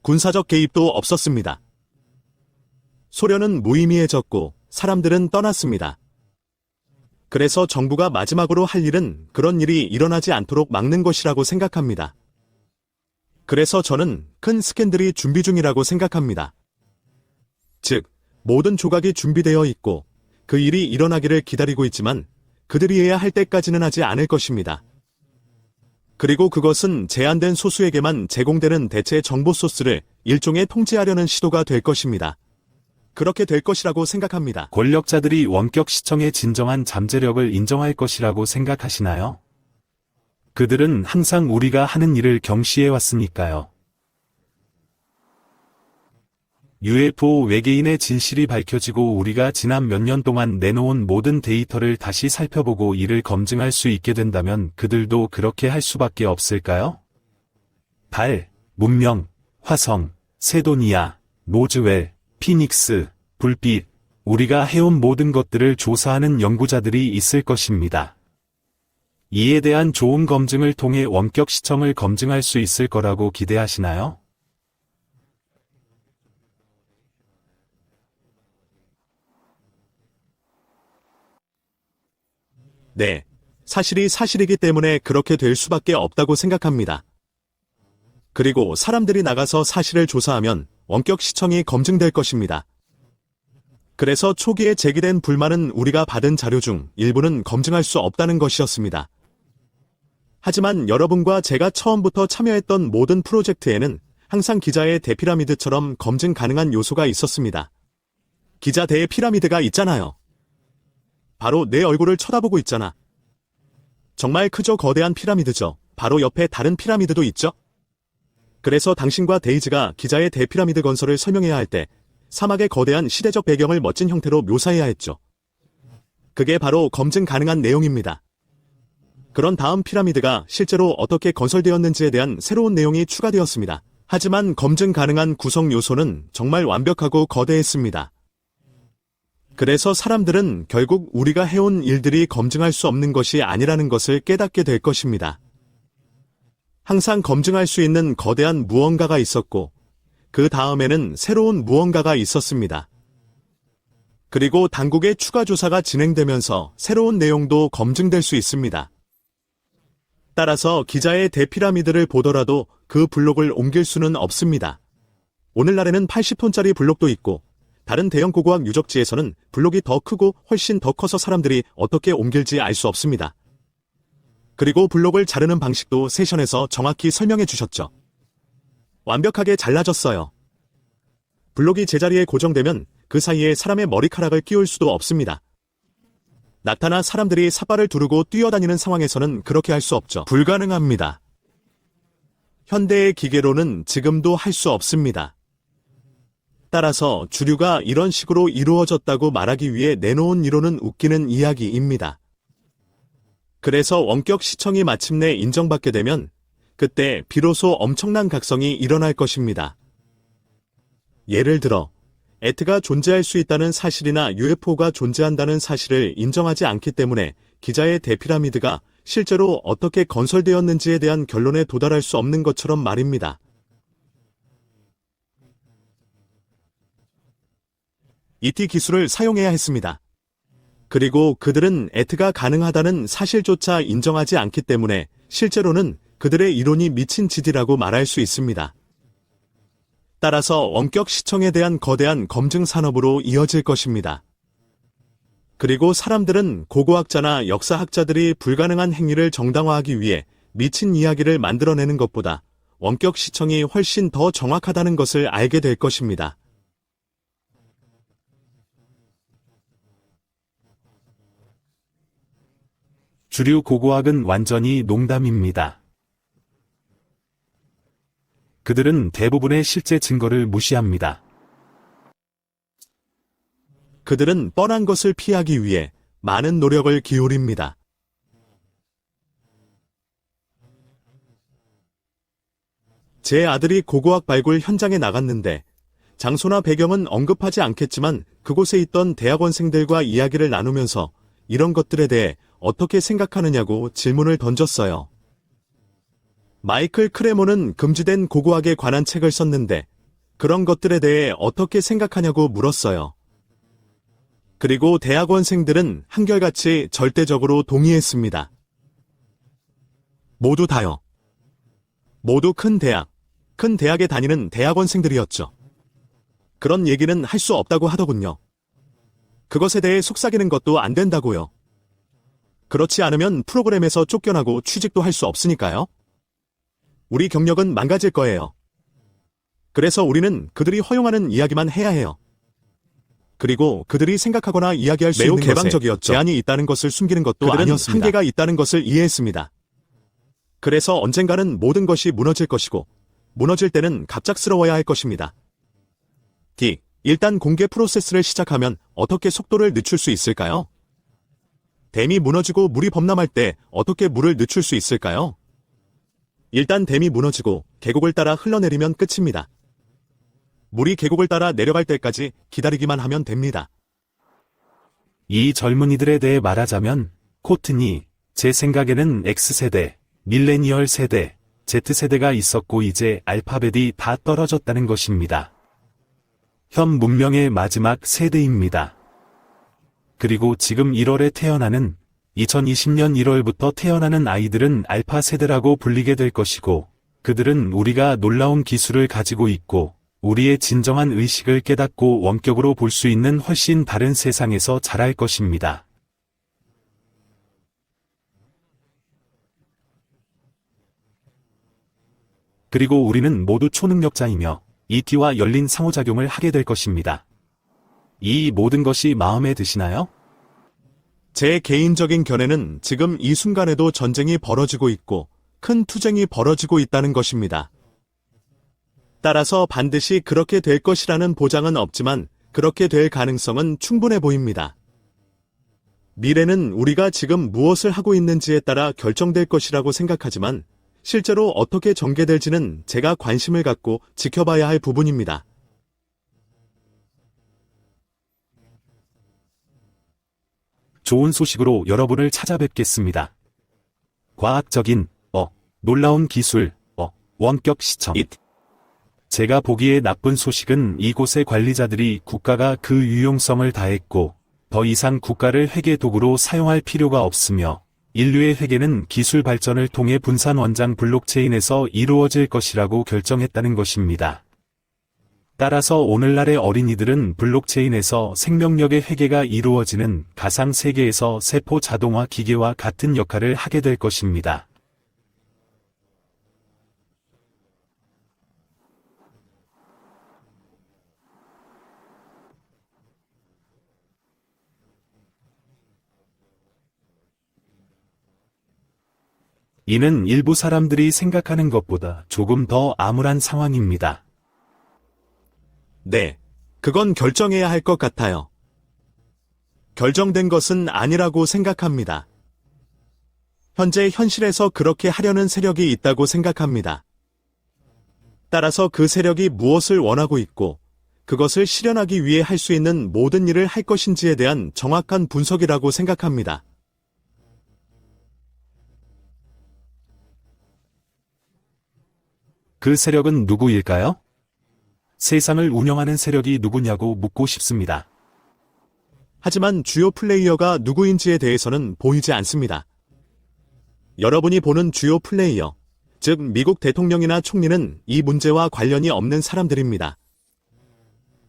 군사적 개입도 없었습니다. 소련은 무의미해졌고 사람들은 떠났습니다. 그래서 정부가 마지막으로 할 일은 그런 일이 일어나지 않도록 막는 것이라고 생각합니다. 그래서 저는 큰 스캔들이 준비 중이라고 생각합니다. 즉, 모든 조각이 준비되어 있고 그 일이 일어나기를 기다리고 있지만 그들이 해야 할 때까지는 하지 않을 것입니다. 그리고 그것은 제한된 소수에게만 제공되는 대체 정보 소스를 일종의 통제하려는 시도가 될 것입니다. 그렇게 될 것이라고 생각합니다. 권력자들이 원격 시청의 진정한 잠재력을 인정할 것이라고 생각하시나요? 그들은 항상 우리가 하는 일을 경시해 왔으니까요. UFO 외계인의 진실이 밝혀지고 우리가 지난 몇 년 동안 내놓은 모든 데이터를 다시 살펴보고 이를 검증할 수 있게 된다면 그들도 그렇게 할 수밖에 없을까요? 달, 문명, 화성, 세도니아, 로즈웰, 피닉스, 불빛, 우리가 해온 모든 것들을 조사하는 연구자들이 있을 것입니다. 이에 대한 좋은 검증을 통해 원격 시청을 검증할 수 있을 거라고 기대하시나요? 네, 사실이 사실이기 때문에 그렇게 될 수밖에 없다고 생각합니다. 그리고 사람들이 나가서 사실을 조사하면 원격 시청이 검증될 것입니다. 그래서 초기에 제기된 불만은 우리가 받은 자료 중 일부는 검증할 수 없다는 것이었습니다. 하지만 여러분과 제가 처음부터 참여했던 모든 프로젝트에는 항상 기자의 대피라미드처럼 검증 가능한 요소가 있었습니다. 기자 대의 피라미드가 있잖아요. 바로 내 얼굴을 쳐다보고 있잖아. 정말 크죠? 거대한 피라미드죠. 바로 옆에 다른 피라미드도 있죠? 그래서 당신과 데이지가 기자의 대피라미드 건설을 설명해야 할 때 사막의 거대한 시대적 배경을 멋진 형태로 묘사해야 했죠. 그게 바로 검증 가능한 내용입니다. 그런 다음 피라미드가 실제로 어떻게 건설되었는지에 대한 새로운 내용이 추가되었습니다. 하지만 검증 가능한 구성 요소는 정말 완벽하고 거대했습니다. 그래서 사람들은 결국 우리가 해온 일들이 검증할 수 없는 것이 아니라는 것을 깨닫게 될 것입니다. 항상 검증할 수 있는 거대한 무언가가 있었고, 그 다음에는 새로운 무언가가 있었습니다. 그리고 당국의 추가 조사가 진행되면서 새로운 내용도 검증될 수 있습니다. 따라서 기자의 대피라미드를 보더라도 그 블록을 옮길 수는 없습니다. 오늘날에는 80톤짜리 블록도 있고, 다른 대형 고고학 유적지에서는 블록이 더 크고 훨씬 더 커서 사람들이 어떻게 옮길지 알 수 없습니다. 그리고 블록을 자르는 방식도 세션에서 정확히 설명해 주셨죠. 완벽하게 잘라졌어요. 블록이 제자리에 고정되면 그 사이에 사람의 머리카락을 끼울 수도 없습니다. 낙타나 사람들이 삿발을 두르고 뛰어다니는 상황에서는 그렇게 할 수 없죠. 불가능합니다. 현대의 기계로는 지금도 할 수 없습니다. 따라서 주류가 이런 식으로 이루어졌다고 말하기 위해 내놓은 이론은 웃기는 이야기입니다. 그래서 원격 시청이 마침내 인정받게 되면 그때 비로소 엄청난 각성이 일어날 것입니다. 예를 들어 에트가 존재할 수 있다는 사실이나 UFO가 존재한다는 사실을 인정하지 않기 때문에 기자의 대피라미드가 실제로 어떻게 건설되었는지에 대한 결론에 도달할 수 없는 것처럼 말입니다. ET 기술을 사용해야 했습니다. 그리고 그들은 에트가 가능하다는 사실조차 인정하지 않기 때문에 실제로는 그들의 이론이 미친 짓이라고 말할 수 있습니다. 따라서 원격 시청에 대한 거대한 검증 산업으로 이어질 것입니다. 그리고 사람들은 고고학자나 역사학자들이 불가능한 행위를 정당화하기 위해 미친 이야기를 만들어내는 것보다 원격 시청이 훨씬 더 정확하다는 것을 알게 될 것입니다. 주류 고고학은 완전히 농담입니다. 그들은 대부분의 실제 증거를 무시합니다. 그들은 뻔한 것을 피하기 위해 많은 노력을 기울입니다. 제 아들이 고고학 발굴 현장에 나갔는데 장소나 배경은 언급하지 않겠지만 그곳에 있던 대학원생들과 이야기를 나누면서 이런 것들에 대해 어떻게 생각하느냐고 질문을 던졌어요. 마이클 크레모는 금지된 고고학에 관한 책을 썼는데 그런 것들에 대해 어떻게 생각하냐고 물었어요. 그리고 대학원생들은 한결같이 절대적으로 동의했습니다. 모두 다요. 모두 큰 대학에 다니는 대학원생들이었죠. 그런 얘기는 할 수 없다고 하더군요. 그것에 대해 속삭이는 것도 안 된다고요. 그렇지 않으면 프로그램에서 쫓겨나고 취직도 할 수 없으니까요. 우리 경력은 망가질 거예요. 그래서 우리는 그들이 허용하는 이야기만 해야 해요. 그리고 그들이 생각하거나 이야기할 수 매우 있는 개방적이었죠. 것에 제한이 있다는 것을 숨기는 것도 그들은 아니었습니다. 한계가 있다는 것을 이해했습니다. 그래서 언젠가는 모든 것이 무너질 것이고 무너질 때는 갑작스러워야 할 것입니다. 일단 공개 프로세스를 시작하면 어떻게 속도를 늦출 수 있을까요? 댐이 무너지고 물이 범람할 때 어떻게 물을 늦출 수 있을까요? 일단 댐이 무너지고 계곡을 따라 흘러내리면 끝입니다. 물이 계곡을 따라 내려갈 때까지 기다리기만 하면 됩니다. 이 젊은이들에 대해 말하자면 코트니, 제 생각에는 X세대, 밀레니얼 세대, Z세대가 있었고 이제 알파벳이 다 떨어졌다는 것입니다. 현 문명의 마지막 세대입니다. 그리고 지금 1월에 태어나는 2020년 1월부터 태어나는 아이들은 알파 세대라고 불리게 될 것이고 그들은 우리가 놀라운 기술을 가지고 있고 우리의 진정한 의식을 깨닫고 원격으로 볼 수 있는 훨씬 다른 세상에서 자랄 것입니다. 그리고 우리는 모두 초능력자이며 ET와 열린 상호작용을 하게 될 것입니다. 이 모든 것이 마음에 드시나요? 제 개인적인 견해는 지금 이 순간에도 전쟁이 벌어지고 있고 큰 투쟁이 벌어지고 있다는 것입니다. 따라서 반드시 그렇게 될 것이라는 보장은 없지만 그렇게 될 가능성은 충분해 보입니다. 미래는 우리가 지금 무엇을 하고 있는지에 따라 결정될 것이라고 생각하지만 실제로 어떻게 전개될지는 제가 관심을 갖고 지켜봐야 할 부분입니다. 좋은 소식으로 여러분을 찾아뵙겠습니다. 과학적인, 놀라운 기술, 원격 시청. 제가 보기에 나쁜 소식은 이곳의 관리자들이 국가가 그 유용성을 다했고, 더 이상 국가를 회계 도구로 사용할 필요가 없으며, 인류의 회계는 기술 발전을 통해 분산 원장 블록체인에서 이루어질 것이라고 결정했다는 것입니다. 따라서 오늘날의 어린이들은 블록체인에서 생명력의 회계가 이루어지는 가상 세계에서 세포 자동화 기계와 같은 역할을 하게 될 것입니다. 이는 일부 사람들이 생각하는 것보다 조금 더 암울한 상황입니다. 네, 그건 결정해야 할 것 같아요. 결정된 것은 아니라고 생각합니다. 현재 현실에서 그렇게 하려는 세력이 있다고 생각합니다. 따라서 그 세력이 무엇을 원하고 있고, 그것을 실현하기 위해 할 수 있는 모든 일을 할 것인지에 대한 정확한 분석이라고 생각합니다. 그 세력은 누구일까요? 세상을 운영하는 세력이 누구냐고 묻고 싶습니다. 하지만 주요 플레이어가 누구인지에 대해서는 보이지 않습니다. 여러분이 보는 주요 플레이어, 즉 미국 대통령이나 총리는 이 문제와 관련이 없는 사람들입니다.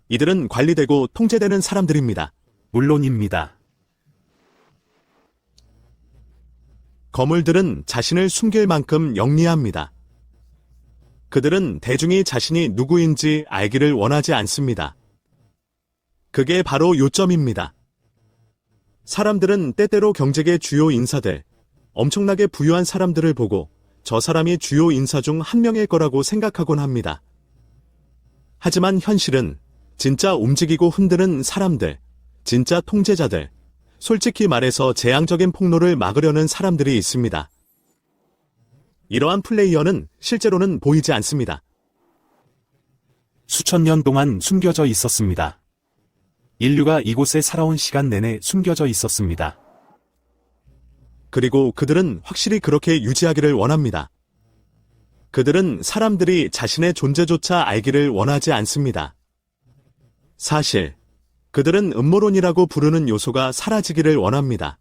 이들은 관리되고 통제되는 사람들입니다. 물론입니다. 거물들은 자신을 숨길 만큼 영리합니다. 그들은 대중이 자신이 누구인지 알기를 원하지 않습니다. 그게 바로 요점입니다. 사람들은 때때로 경제계 주요 인사들, 엄청나게 부유한 사람들을 보고 저 사람이 주요 인사 중 한 명일 거라고 생각하곤 합니다. 하지만 현실은 진짜 움직이고 흔드는 사람들, 진짜 통제자들, 솔직히 말해서 재앙적인 폭로를 막으려는 사람들이 있습니다. 이러한 플레이어는 실제로는 보이지 않습니다. 수천 년 동안 숨겨져 있었습니다. 인류가 이곳에 살아온 시간 내내 숨겨져 있었습니다. 그리고 그들은 확실히 그렇게 유지하기를 원합니다. 그들은 사람들이 자신의 존재조차 알기를 원하지 않습니다. 사실, 그들은 음모론이라고 부르는 요소가 사라지기를 원합니다.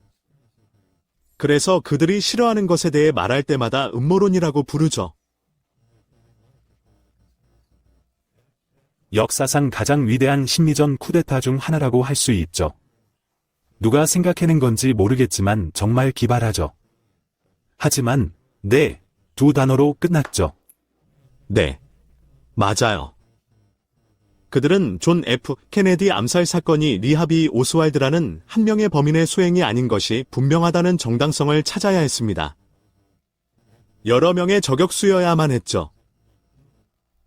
그래서 그들이 싫어하는 것에 대해 말할 때마다 음모론이라고 부르죠. 역사상 가장 위대한 심리전 쿠데타 중 하나라고 할 수 있죠. 누가 생각해낸 건지 모르겠지만 정말 기발하죠. 하지만, 네, 두 단어로 끝났죠. 네, 맞아요. 그들은 존 F. 케네디 암살 사건이 리 하비 오스왈드라는 한 명의 범인의 소행이 아닌 것이 분명하다는 정당성을 찾아야 했습니다. 여러 명의 저격수여야만 했죠.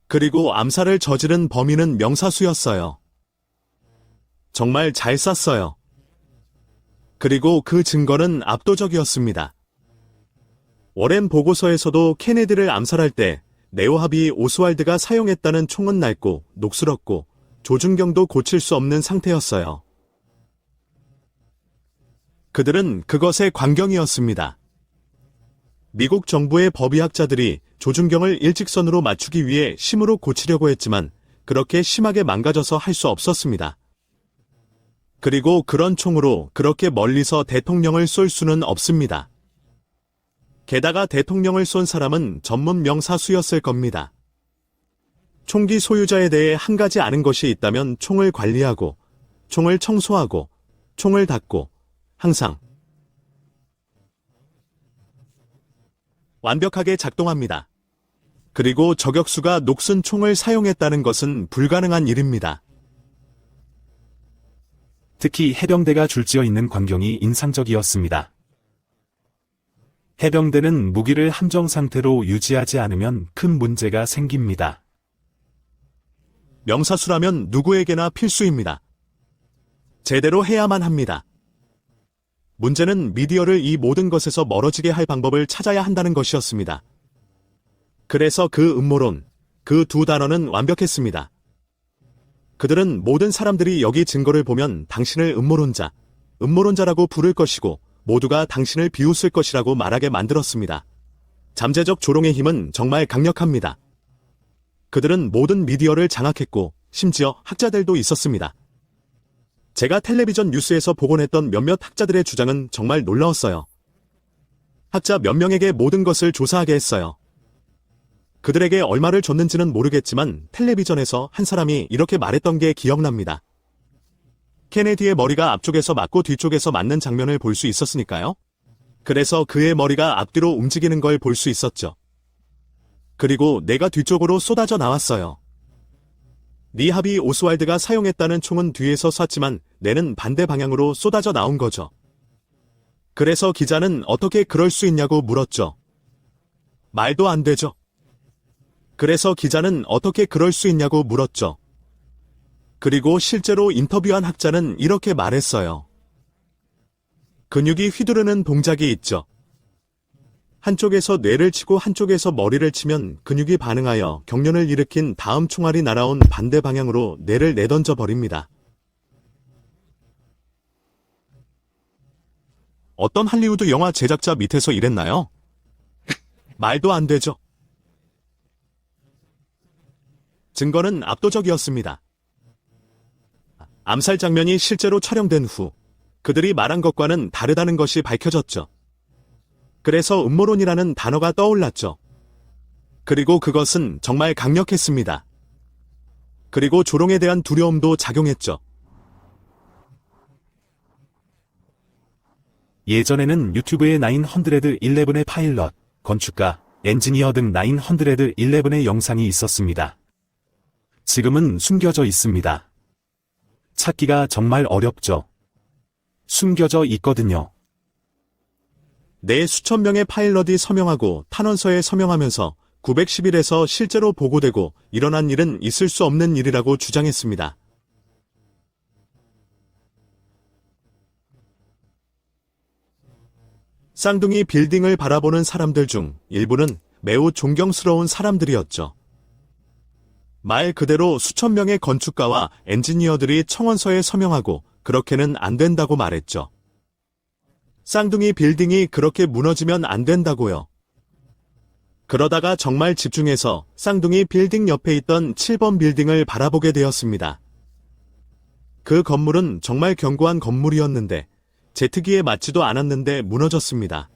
그리고 암살을 저지른 범인은 명사수였어요. 정말 잘 쐈어요. 그리고 그 증거는 압도적이었습니다. 워렌 보고서에서도 케네디를 암살할 때 네오 하비 오스왈드가 사용했다는 총은 낡고 녹슬었고 조준경도 고칠 수 없는 상태였어요. 그들은 그것에 광경이었습니다. 미국 정부의 법의학자들이 조준경을 일직선으로 맞추기 위해 심으로 고치려고 했지만 그렇게 심하게 망가져서 할 수 없었습니다. 그리고 그런 총으로 그렇게 멀리서 대통령을 쏠 수는 없습니다. 게다가 대통령을 쏜 사람은 전문 명사수였을 겁니다. 총기 소유자에 대해 한 가지 아는 것이 있다면 총을 관리하고, 총을 청소하고, 총을 닫고, 항상 완벽하게 작동합니다. 그리고 저격수가 녹슨 총을 사용했다는 것은 불가능한 일입니다. 특히 해병대가 줄지어 있는 광경이 인상적이었습니다. 해병대는 무기를 함정 상태로 유지하지 않으면 큰 문제가 생깁니다. 명사수라면 누구에게나 필수입니다. 제대로 해야만 합니다. 문제는 미디어를 이 모든 것에서 멀어지게 할 방법을 찾아야 한다는 것이었습니다. 그래서 그 음모론, 그 두 단어는 완벽했습니다. 그들은 모든 사람들이 여기 증거를 보면 당신을 음모론자라고 부를 것이고 모두가 당신을 비웃을 것이라고 말하게 만들었습니다. 잠재적 조롱의 힘은 정말 강력합니다. 그들은 모든 미디어를 장악했고 심지어 학자들도 있었습니다. 제가 텔레비전 뉴스에서 보곤 했던 몇몇 학자들의 주장은 정말 놀라웠어요. 학자 몇 명에게 모든 것을 조사하게 했어요. 그들에게 얼마를 줬는지는 모르겠지만 텔레비전에서 한 사람이 이렇게 말했던 게 기억납니다. 케네디의 머리가 앞쪽에서 맞고 뒤쪽에서 맞는 장면을 볼 수 있었으니까요. 그래서 그의 머리가 앞뒤로 움직이는 걸 볼 수 있었죠. 그리고 내가 뒤쪽으로 쏟아져 나왔어요. 리하비 오스왈드가 사용했다는 총은 뒤에서 쐈지만 내는 반대 방향으로 쏟아져 나온 거죠. 그래서 기자는 어떻게 그럴 수 있냐고 물었죠. 말도 안 되죠. 그래서 기자는 어떻게 그럴 수 있냐고 물었죠. 그리고 실제로 인터뷰한 학자는 이렇게 말했어요. 근육이 휘두르는 동작이 있죠. 한쪽에서 뇌를 치고 한쪽에서 머리를 치면 근육이 반응하여 경련을 일으킨 다음 총알이 날아온 반대 방향으로 뇌를 내던져 버립니다. 어떤 할리우드 영화 제작자 밑에서 일했나요? 말도 안 되죠. 증거는 압도적이었습니다. 암살 장면이 실제로 촬영된 후 그들이 말한 것과는 다르다는 것이 밝혀졌죠. 그래서 음모론이라는 단어가 떠올랐죠. 그리고 그것은 정말 강력했습니다. 그리고 조롱에 대한 두려움도 작용했죠. 예전에는 유튜브에 911의 파일럿, 건축가, 엔지니어 등 911의 영상이 있었습니다. 지금은 숨겨져 있습니다. 찾기가 정말 어렵죠. 숨겨져 있거든요. 내 수천 명의 파일럿이 서명하고 탄원서에 서명하면서 911에서 실제로 보고되고 일어난 일은 있을 수 없는 일이라고 주장했습니다. 쌍둥이 빌딩을 바라보는 사람들 중 일부는 매우 존경스러운 사람들이었죠. 말 그대로 수천 명의 건축가와 엔지니어들이 청원서에 서명하고 그렇게는 안 된다고 말했죠. 쌍둥이 빌딩이 그렇게 무너지면 안 된다고요. 그러다가 정말 집중해서 쌍둥이 빌딩 옆에 있던 7번 빌딩을 바라보게 되었습니다. 그 건물은 정말 견고한 건물이었는데 제트기에 맞지도 않았는데 무너졌습니다.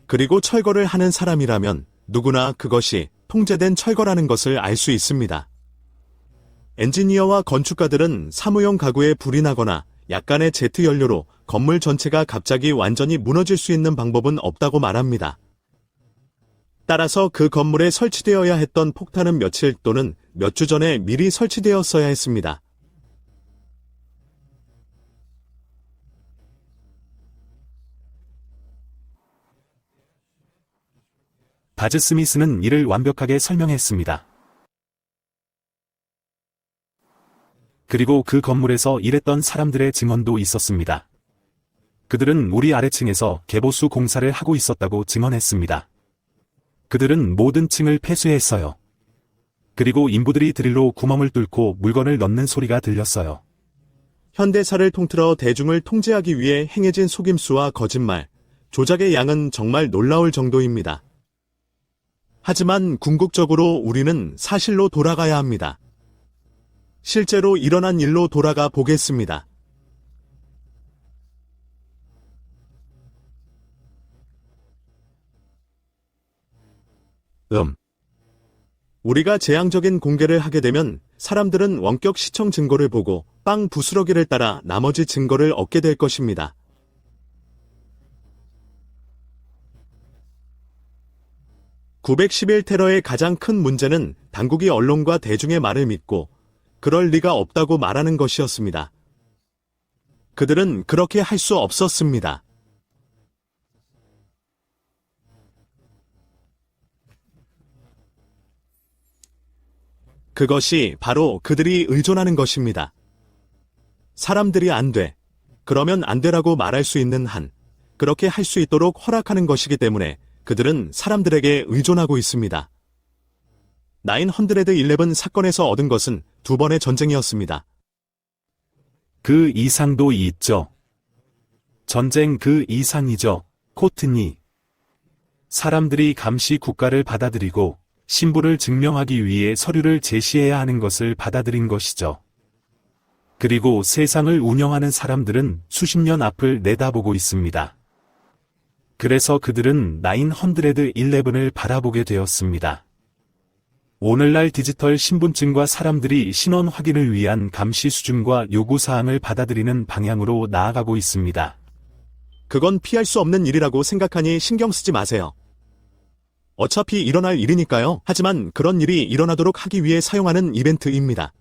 그리고 철거를 하는 사람이라면 누구나 그것이 통제된 철거라는 것을 알 수 있습니다. 엔지니어와 건축가들은 사무용 가구에 불이 나거나 약간의 제트 연료로 건물 전체가 갑자기 완전히 무너질 수 있는 방법은 없다고 말합니다. 따라서 그 건물에 설치되어야 했던 폭탄은 며칠 또는 몇 주 전에 미리 설치되었어야 했습니다. 바즈 스미스는 이를 완벽하게 설명했습니다. 그리고 그 건물에서 일했던 사람들의 증언도 있었습니다. 그들은 우리 아래층에서 개보수 공사를 하고 있었다고 증언했습니다. 그들은 모든 층을 폐쇄했어요. 그리고 인부들이 드릴로 구멍을 뚫고 물건을 넣는 소리가 들렸어요. 현대사를 통틀어 대중을 통제하기 위해 행해진 속임수와 거짓말, 조작의 양은 정말 놀라울 정도입니다. 하지만 궁극적으로 우리는 사실로 돌아가야 합니다. 실제로 일어난 일로 돌아가 보겠습니다. 우리가 재앙적인 공개를 하게 되면 사람들은 원격 시청 증거를 보고 빵 부스러기를 따라 나머지 증거를 얻게 될 것입니다. (911) 테러의 가장 큰 문제는 당국이 언론과 대중의 말을 믿고 그럴 리가 없다고 말하는 것이었습니다. 그들은 그렇게 할 수 없었습니다. 그것이 바로 그들이 의존하는 것입니다. 사람들이 안 돼, 그러면 안 되라고 말할 수 있는 한, 그렇게 할 수 있도록 허락하는 것이기 때문에 그들은 사람들에게 의존하고 있습니다. 911 사건에서 얻은 것은 2번의 전쟁이었습니다. 그 이상도 있죠. 전쟁 그 이상이죠. 코트니. 사람들이 감시 국가를 받아들이고 신부를 증명하기 위해 서류를 제시해야 하는 것을 받아들인 것이죠. 그리고 세상을 운영하는 사람들은 수십 년 앞을 내다보고 있습니다. 그래서 그들은 911을 바라보게 되었습니다. 오늘날 디지털 신분증과 사람들이 신원 확인을 위한 감시 수준과 요구사항을 받아들이는 방향으로 나아가고 있습니다. 그건 피할 수 없는 일이라고 생각하니 신경 쓰지 마세요. 어차피 일어날 일이니까요. 하지만 그런 일이 일어나도록 하기 위해 사용하는 이벤트입니다.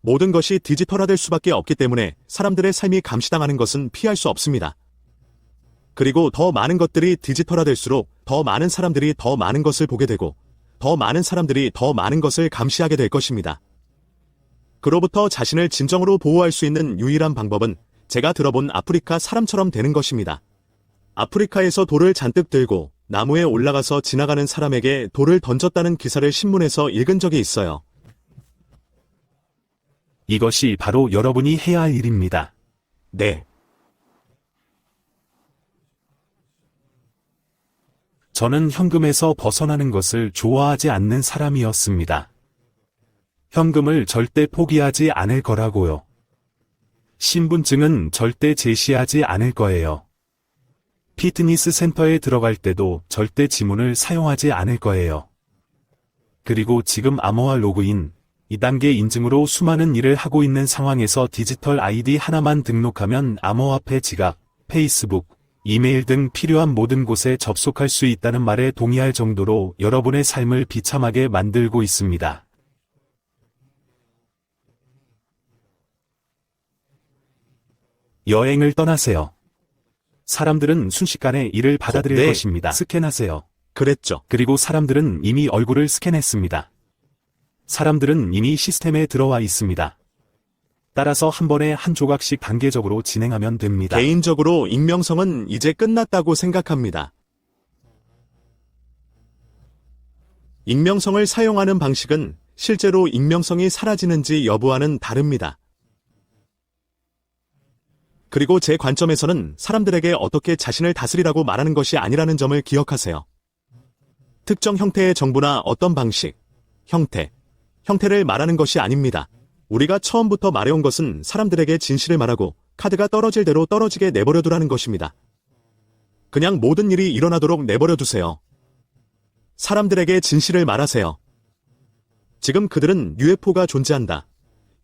모든 것이 디지털화될 수밖에 없기 때문에 사람들의 삶이 감시당하는 것은 피할 수 없습니다. 그리고 더 많은 것들이 디지털화될수록 더 많은 사람들이 더 많은 것을 보게 되고 더 많은 사람들이 더 많은 것을 감시하게 될 것입니다. 그로부터 자신을 진정으로 보호할 수 있는 유일한 방법은 제가 들어본 아프리카 사람처럼 되는 것입니다. 아프리카에서 돌을 잔뜩 들고 나무에 올라가서 지나가는 사람에게 돌을 던졌다는 기사를 신문에서 읽은 적이 있어요. 이것이 바로 여러분이 해야 할 일입니다. 네. 저는 현금에서 벗어나는 것을 좋아하지 않는 사람이었습니다. 현금을 절대 포기하지 않을 거라고요. 신분증은 절대 제시하지 않을 거예요. 피트니스 센터에 들어갈 때도 절대 지문을 사용하지 않을 거예요. 그리고 지금 암호화 로그인, 2단계 인증으로 수많은 일을 하고 있는 상황에서 디지털 아이디 하나만 등록하면 암호화폐 지갑, 페이스북, 이메일 등 필요한 모든 곳에 접속할 수 있다는 말에 동의할 정도로 여러분의 삶을 비참하게 만들고 있습니다. 여행을 떠나세요. 사람들은 순식간에 이를 받아들일 네. 것입니다. 스캔하세요. 그랬죠. 그리고 사람들은 이미 얼굴을 스캔했습니다. 사람들은 이미 시스템에 들어와 있습니다. 따라서 한 번에 한 조각씩 단계적으로 진행하면 됩니다. 개인적으로 익명성은 이제 끝났다고 생각합니다. 익명성을 사용하는 방식은 실제로 익명성이 사라지는지 여부와는 다릅니다. 그리고 제 관점에서는 사람들에게 어떻게 자신을 다스리라고 말하는 것이 아니라는 점을 기억하세요. 특정 형태의 정보나 어떤 방식, 형태를 말하는 것이 아닙니다. 우리가 처음부터 말해온 것은 사람들에게 진실을 말하고 카드가 떨어질 대로 떨어지게 내버려두라는 것입니다. 그냥 모든 일이 일어나도록 내버려두세요. 사람들에게 진실을 말하세요. 지금 그들은 UFO가 존재한다.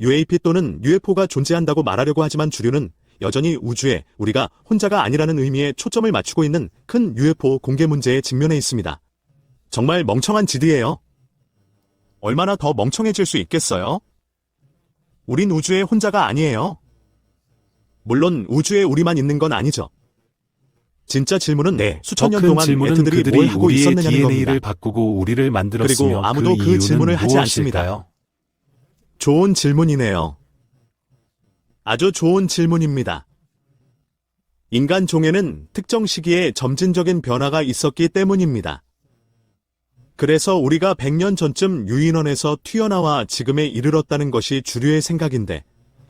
UAP 또는 UFO가 존재한다고 말하려고 하지만 주류는 여전히 우주에 우리가 혼자가 아니라는 의미에 초점을 맞추고 있는 큰 UFO 공개 문제에 직면해 있습니다. 정말 멍청한 짓이에요. 얼마나 더 멍청해질 수 있겠어요? 우린 우주의 혼자가 아니에요. 물론 우주에 우리만 있는 건 아니죠. 진짜 질문은 수천 년 더 큰 동안 질문은 애트들이 그들이 뭘 하고 우리의 있었느냐는 DNA를 겁니다. 바꾸고 우리를 만들었으며 그리고 아무도 그 이유는 질문을 하지 않습니다. 무엇일까요? 좋은 질문이네요. 아주 좋은 질문입니다. 인간 종에는 특정 시기에 점진적인 변화가 있었기 때문입니다. 그래서 우리가 100년 전쯤 유인원에서 튀어나와 지금에 이르렀다는 것이 주류의 생각인데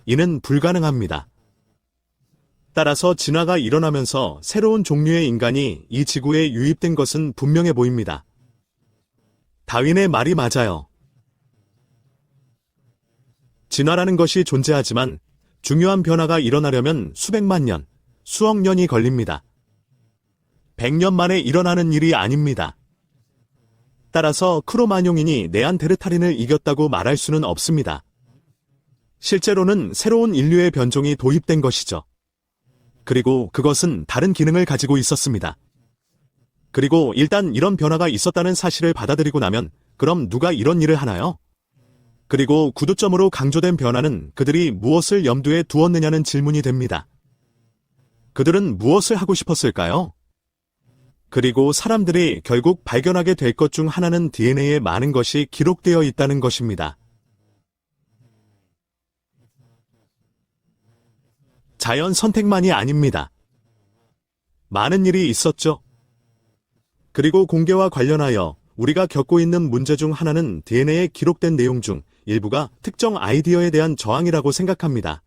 이는 불가능합니다. 따라서 진화가 일어나면서 새로운 종류의 인간이 이 지구에 유입된 것은 분명해 보입니다. 다윈의 말이 맞아요. 진화라는 것이 존재하지만 중요한 변화가 일어나려면 수백만 년, 수억 년이 걸립니다. 100년 만에 일어나는 일이 아닙니다. 따라서 크로마뇽인이 네안데르탈인을 이겼다고 말할 수는 없습니다. 실제로는 새로운 인류의 변종이 도입된 것이죠. 그리고 그것은 다른 기능을 가지고 있었습니다. 그리고 일단 이런 변화가 있었다는 사실을 받아들이고 나면 그럼 누가 이런 일을 하나요? 그리고 구두점으로 강조된 변화는 그들이 무엇을 염두에 두었느냐는 질문이 됩니다. 그들은 무엇을 하고 싶었을까요? 그리고 사람들이 결국 발견하게 될 것 중 하나는 DNA에 많은 것이 기록되어 있다는 것입니다. 자연 선택만이 아닙니다. 많은 일이 있었죠. 그리고 공개와 관련하여 우리가 겪고 있는 문제 중 하나는 DNA에 기록된 내용 중 일부가 특정 아이디어에 대한 저항이라고 생각합니다.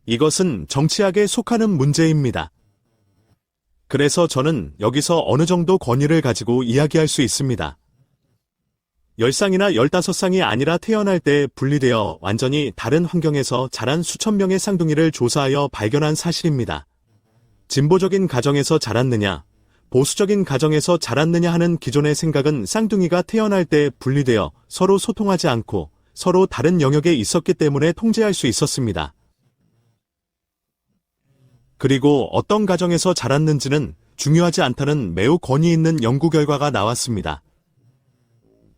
이것은 정치학에 속하는 문제입니다. 그래서 저는 여기서 어느 정도 권위를 가지고 이야기할 수 있습니다. 10쌍이나 15쌍이 아니라 태어날 때 분리되어 완전히 다른 환경에서 자란 수천 명의 쌍둥이를 조사하여 발견한 사실입니다. 진보적인 가정에서 자랐느냐, 보수적인 가정에서 자랐느냐 하는 기존의 생각은 쌍둥이가 태어날 때 분리되어 서로 소통하지 않고 서로 다른 영역에 있었기 때문에 통제할 수 있었습니다. 그리고 어떤 가정에서 자랐는지는 중요하지 않다는 매우 권위 있는 연구 결과가 나왔습니다.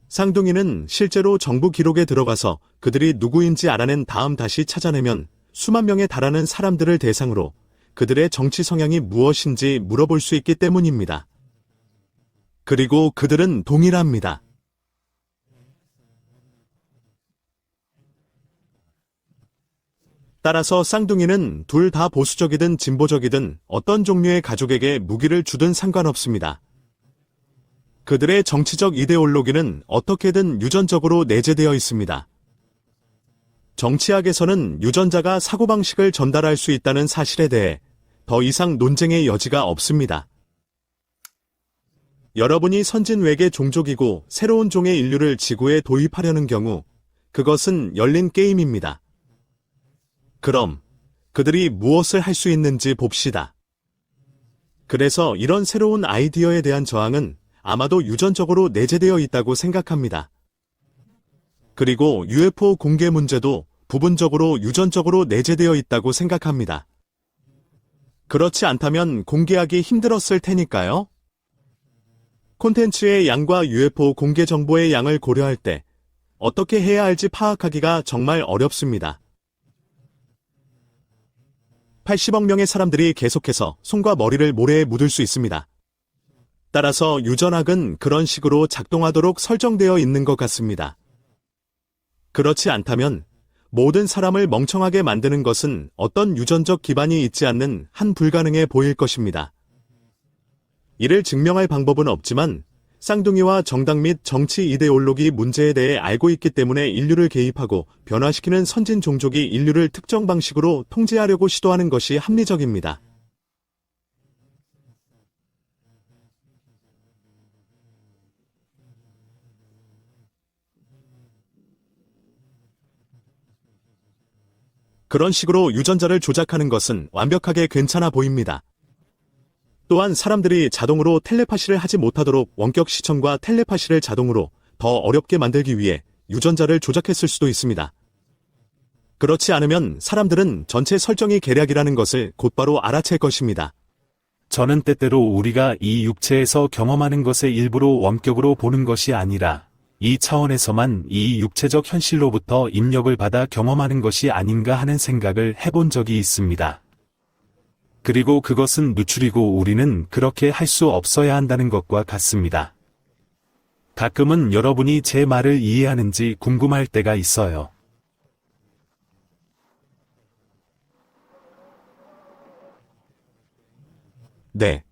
쌍둥이는 실제로 정부 기록에 들어가서 그들이 누구인지 알아낸 다음 다시 찾아내면 수만 명에 달하는 사람들을 대상으로 그들의 정치 성향이 무엇인지 물어볼 수 있기 때문입니다. 그리고 그들은 동일합니다. 따라서 쌍둥이는 둘 다 보수적이든 진보적이든 어떤 종류의 가족에게 무기를 주든 상관없습니다. 그들의 정치적 이데올로기는 어떻게든 유전적으로 내재되어 있습니다. 정치학에서는 유전자가 사고방식을 전달할 수 있다는 사실에 대해 더 이상 논쟁의 여지가 없습니다. 여러분이 선진 외계 종족이고 새로운 종의 인류를 지구에 도입하려는 경우 그것은 열린 게임입니다. 그럼 그들이 무엇을 할 수 있는지 봅시다. 그래서 이런 새로운 아이디어에 대한 저항은 아마도 유전적으로 내재되어 있다고 생각합니다. 그리고 UFO 공개 문제도 부분적으로 유전적으로 내재되어 있다고 생각합니다. 그렇지 않다면 공개하기 힘들었을 테니까요. 콘텐츠의 양과 UFO 공개 정보의 양을 고려할 때 어떻게 해야 할지 파악하기가 정말 어렵습니다. 80억 명의 사람들이 계속해서 손과 머리를 모래에 묻을 수 있습니다. 따라서 유전학은 그런 식으로 작동하도록 설정되어 있는 것 같습니다. 그렇지 않다면 모든 사람을 멍청하게 만드는 것은 어떤 유전적 기반이 있지 않는 한 불가능해 보일 것입니다. 이를 증명할 방법은 없지만 쌍둥이와 정당 및 정치 이데올로기 문제에 대해 알고 있기 때문에 인류를 개입하고 변화시키는 선진 종족이 인류를 특정 방식으로 통제하려고 시도하는 것이 합리적입니다. 그런 식으로 유전자를 조작하는 것은 완벽하게 괜찮아 보입니다. 또한 사람들이 자동으로 텔레파시를 하지 못하도록 원격 시청과 텔레파시를 자동으로 더 어렵게 만들기 위해 유전자를 조작했을 수도 있습니다. 그렇지 않으면 사람들은 전체 설정이 계략이라는 것을 곧바로 알아챌 것입니다. 저는 때때로 우리가 이 육체에서 경험하는 것의 일부로 원격으로 보는 것이 아니라 이 차원에서만 이 육체적 현실로부터 입력을 받아 경험하는 것이 아닌가 하는 생각을 해본 적이 있습니다. 그리고 그것은 누출이고 우리는 그렇게 할 수 없어야 한다는 것과 같습니다. 가끔은 여러분이 제 말을 이해하는지 궁금할 때가 있어요. 네.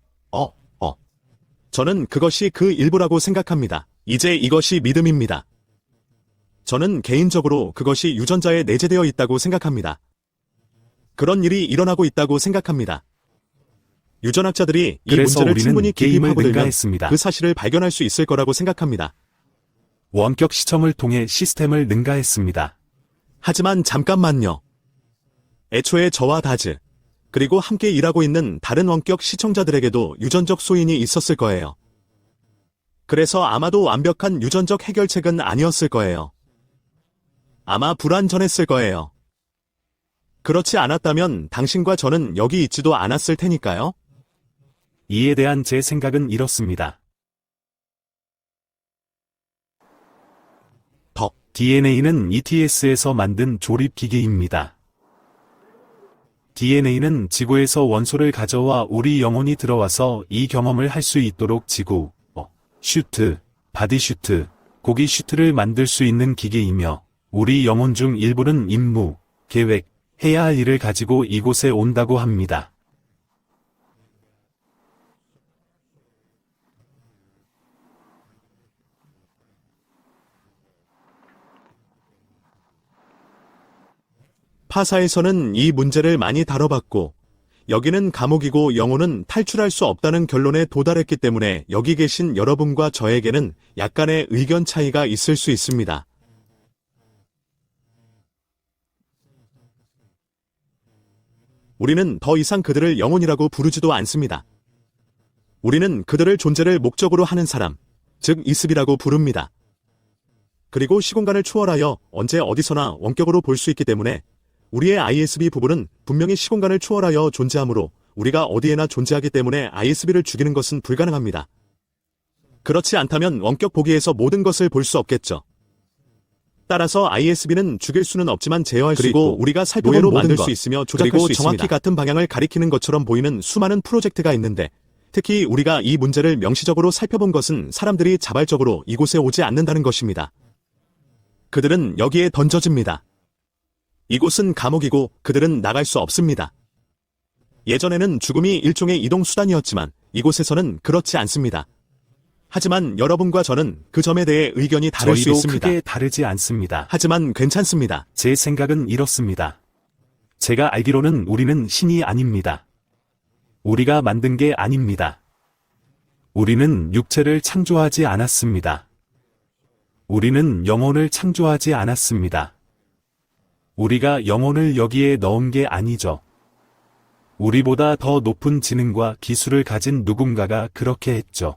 저는 그것이 그 일부라고 생각합니다. 이제 이것이 믿음입니다. 저는 개인적으로 그것이 유전자에 내재되어 있다고 생각합니다. 그런 일이 일어나고 있다고 생각합니다. 유전학자들이 이 그래서 문제를 우리는 충분히 깊이 게임을 파고들면 능가했습니다. 그 사실을 발견할 수 있을 거라고 생각합니다. 원격 시청을 통해 시스템을 능가했습니다. 하지만 잠깐만요. 애초에 저와 다즈, 그리고 함께 일하고 있는 다른 원격 시청자들에게도 유전적 소인이 있었을 거예요. 그래서 아마도 완벽한 유전적 해결책은 아니었을 거예요. 아마 불완전했을 거예요. 그렇지 않았다면 당신과 저는 여기 있지도 않았을 테니까요. 이에 대한 제 생각은 이렇습니다. DNA는 ETS에서 만든 조립기계입니다. DNA는 지구에서 원소를 가져와 우리 영혼이 들어와서 이 경험을 할 수 있도록 지구, 슈트, 바디 슈트, 고기 슈트를 만들 수 있는 기계이며 우리 영혼 중 일부는 임무, 계획, 해야 할 일을 가지고 이곳에 온다고 합니다. 파사에서는 이 문제를 많이 다뤄봤고, 여기는 감옥이고 영혼은 탈출할 수 없다는 결론에 도달했기 때문에 여기 계신 여러분과 저에게는 약간의 의견 차이가 있을 수 있습니다. 우리는 더 이상 그들을 영혼이라고 부르지도 않습니다. 우리는 그들의 존재를 목적으로 하는 사람, 즉 이습이라고 부릅니다. 그리고 시공간을 초월하여 언제 어디서나 원격으로 볼 수 있기 때문에 우리의 ISB 부분은 분명히 시공간을 초월하여 존재하므로 우리가 어디에나 존재하기 때문에 ISB를 죽이는 것은 불가능합니다. 그렇지 않다면 원격 보기에서 모든 것을 볼 수 없겠죠. 따라서 ISB는 죽일 수는 없지만 제어할 수 있고 우리가 살펴본 노예로 만들 만든 수 것, 있으며 조작할 그리고 수 있습니다. 정확히 같은 방향을 가리키는 것처럼 보이는 수많은 프로젝트가 있는데 특히 우리가 이 문제를 명시적으로 살펴본 것은 사람들이 자발적으로 이곳에 오지 않는다는 것입니다. 그들은 여기에 던져집니다. 이곳은 감옥이고 그들은 나갈 수 없습니다. 예전에는 죽음이 일종의 이동수단이었지만 이곳에서는 그렇지 않습니다. 하지만 여러분과 저는 그 점에 대해 의견이 다를 수 저희도 있습니다. 크게 다르지 않습니다. 하지만 괜찮습니다. 제 생각은 이렇습니다. 제가 알기로는 우리는 신이 아닙니다. 우리가 만든 게 아닙니다. 우리는 육체를 창조하지 않았습니다. 우리는 영혼을 창조하지 않았습니다. 우리가 영혼을 여기에 넣은 게 아니죠. 우리보다 더 높은 지능과 기술을 가진 누군가가 그렇게 했죠.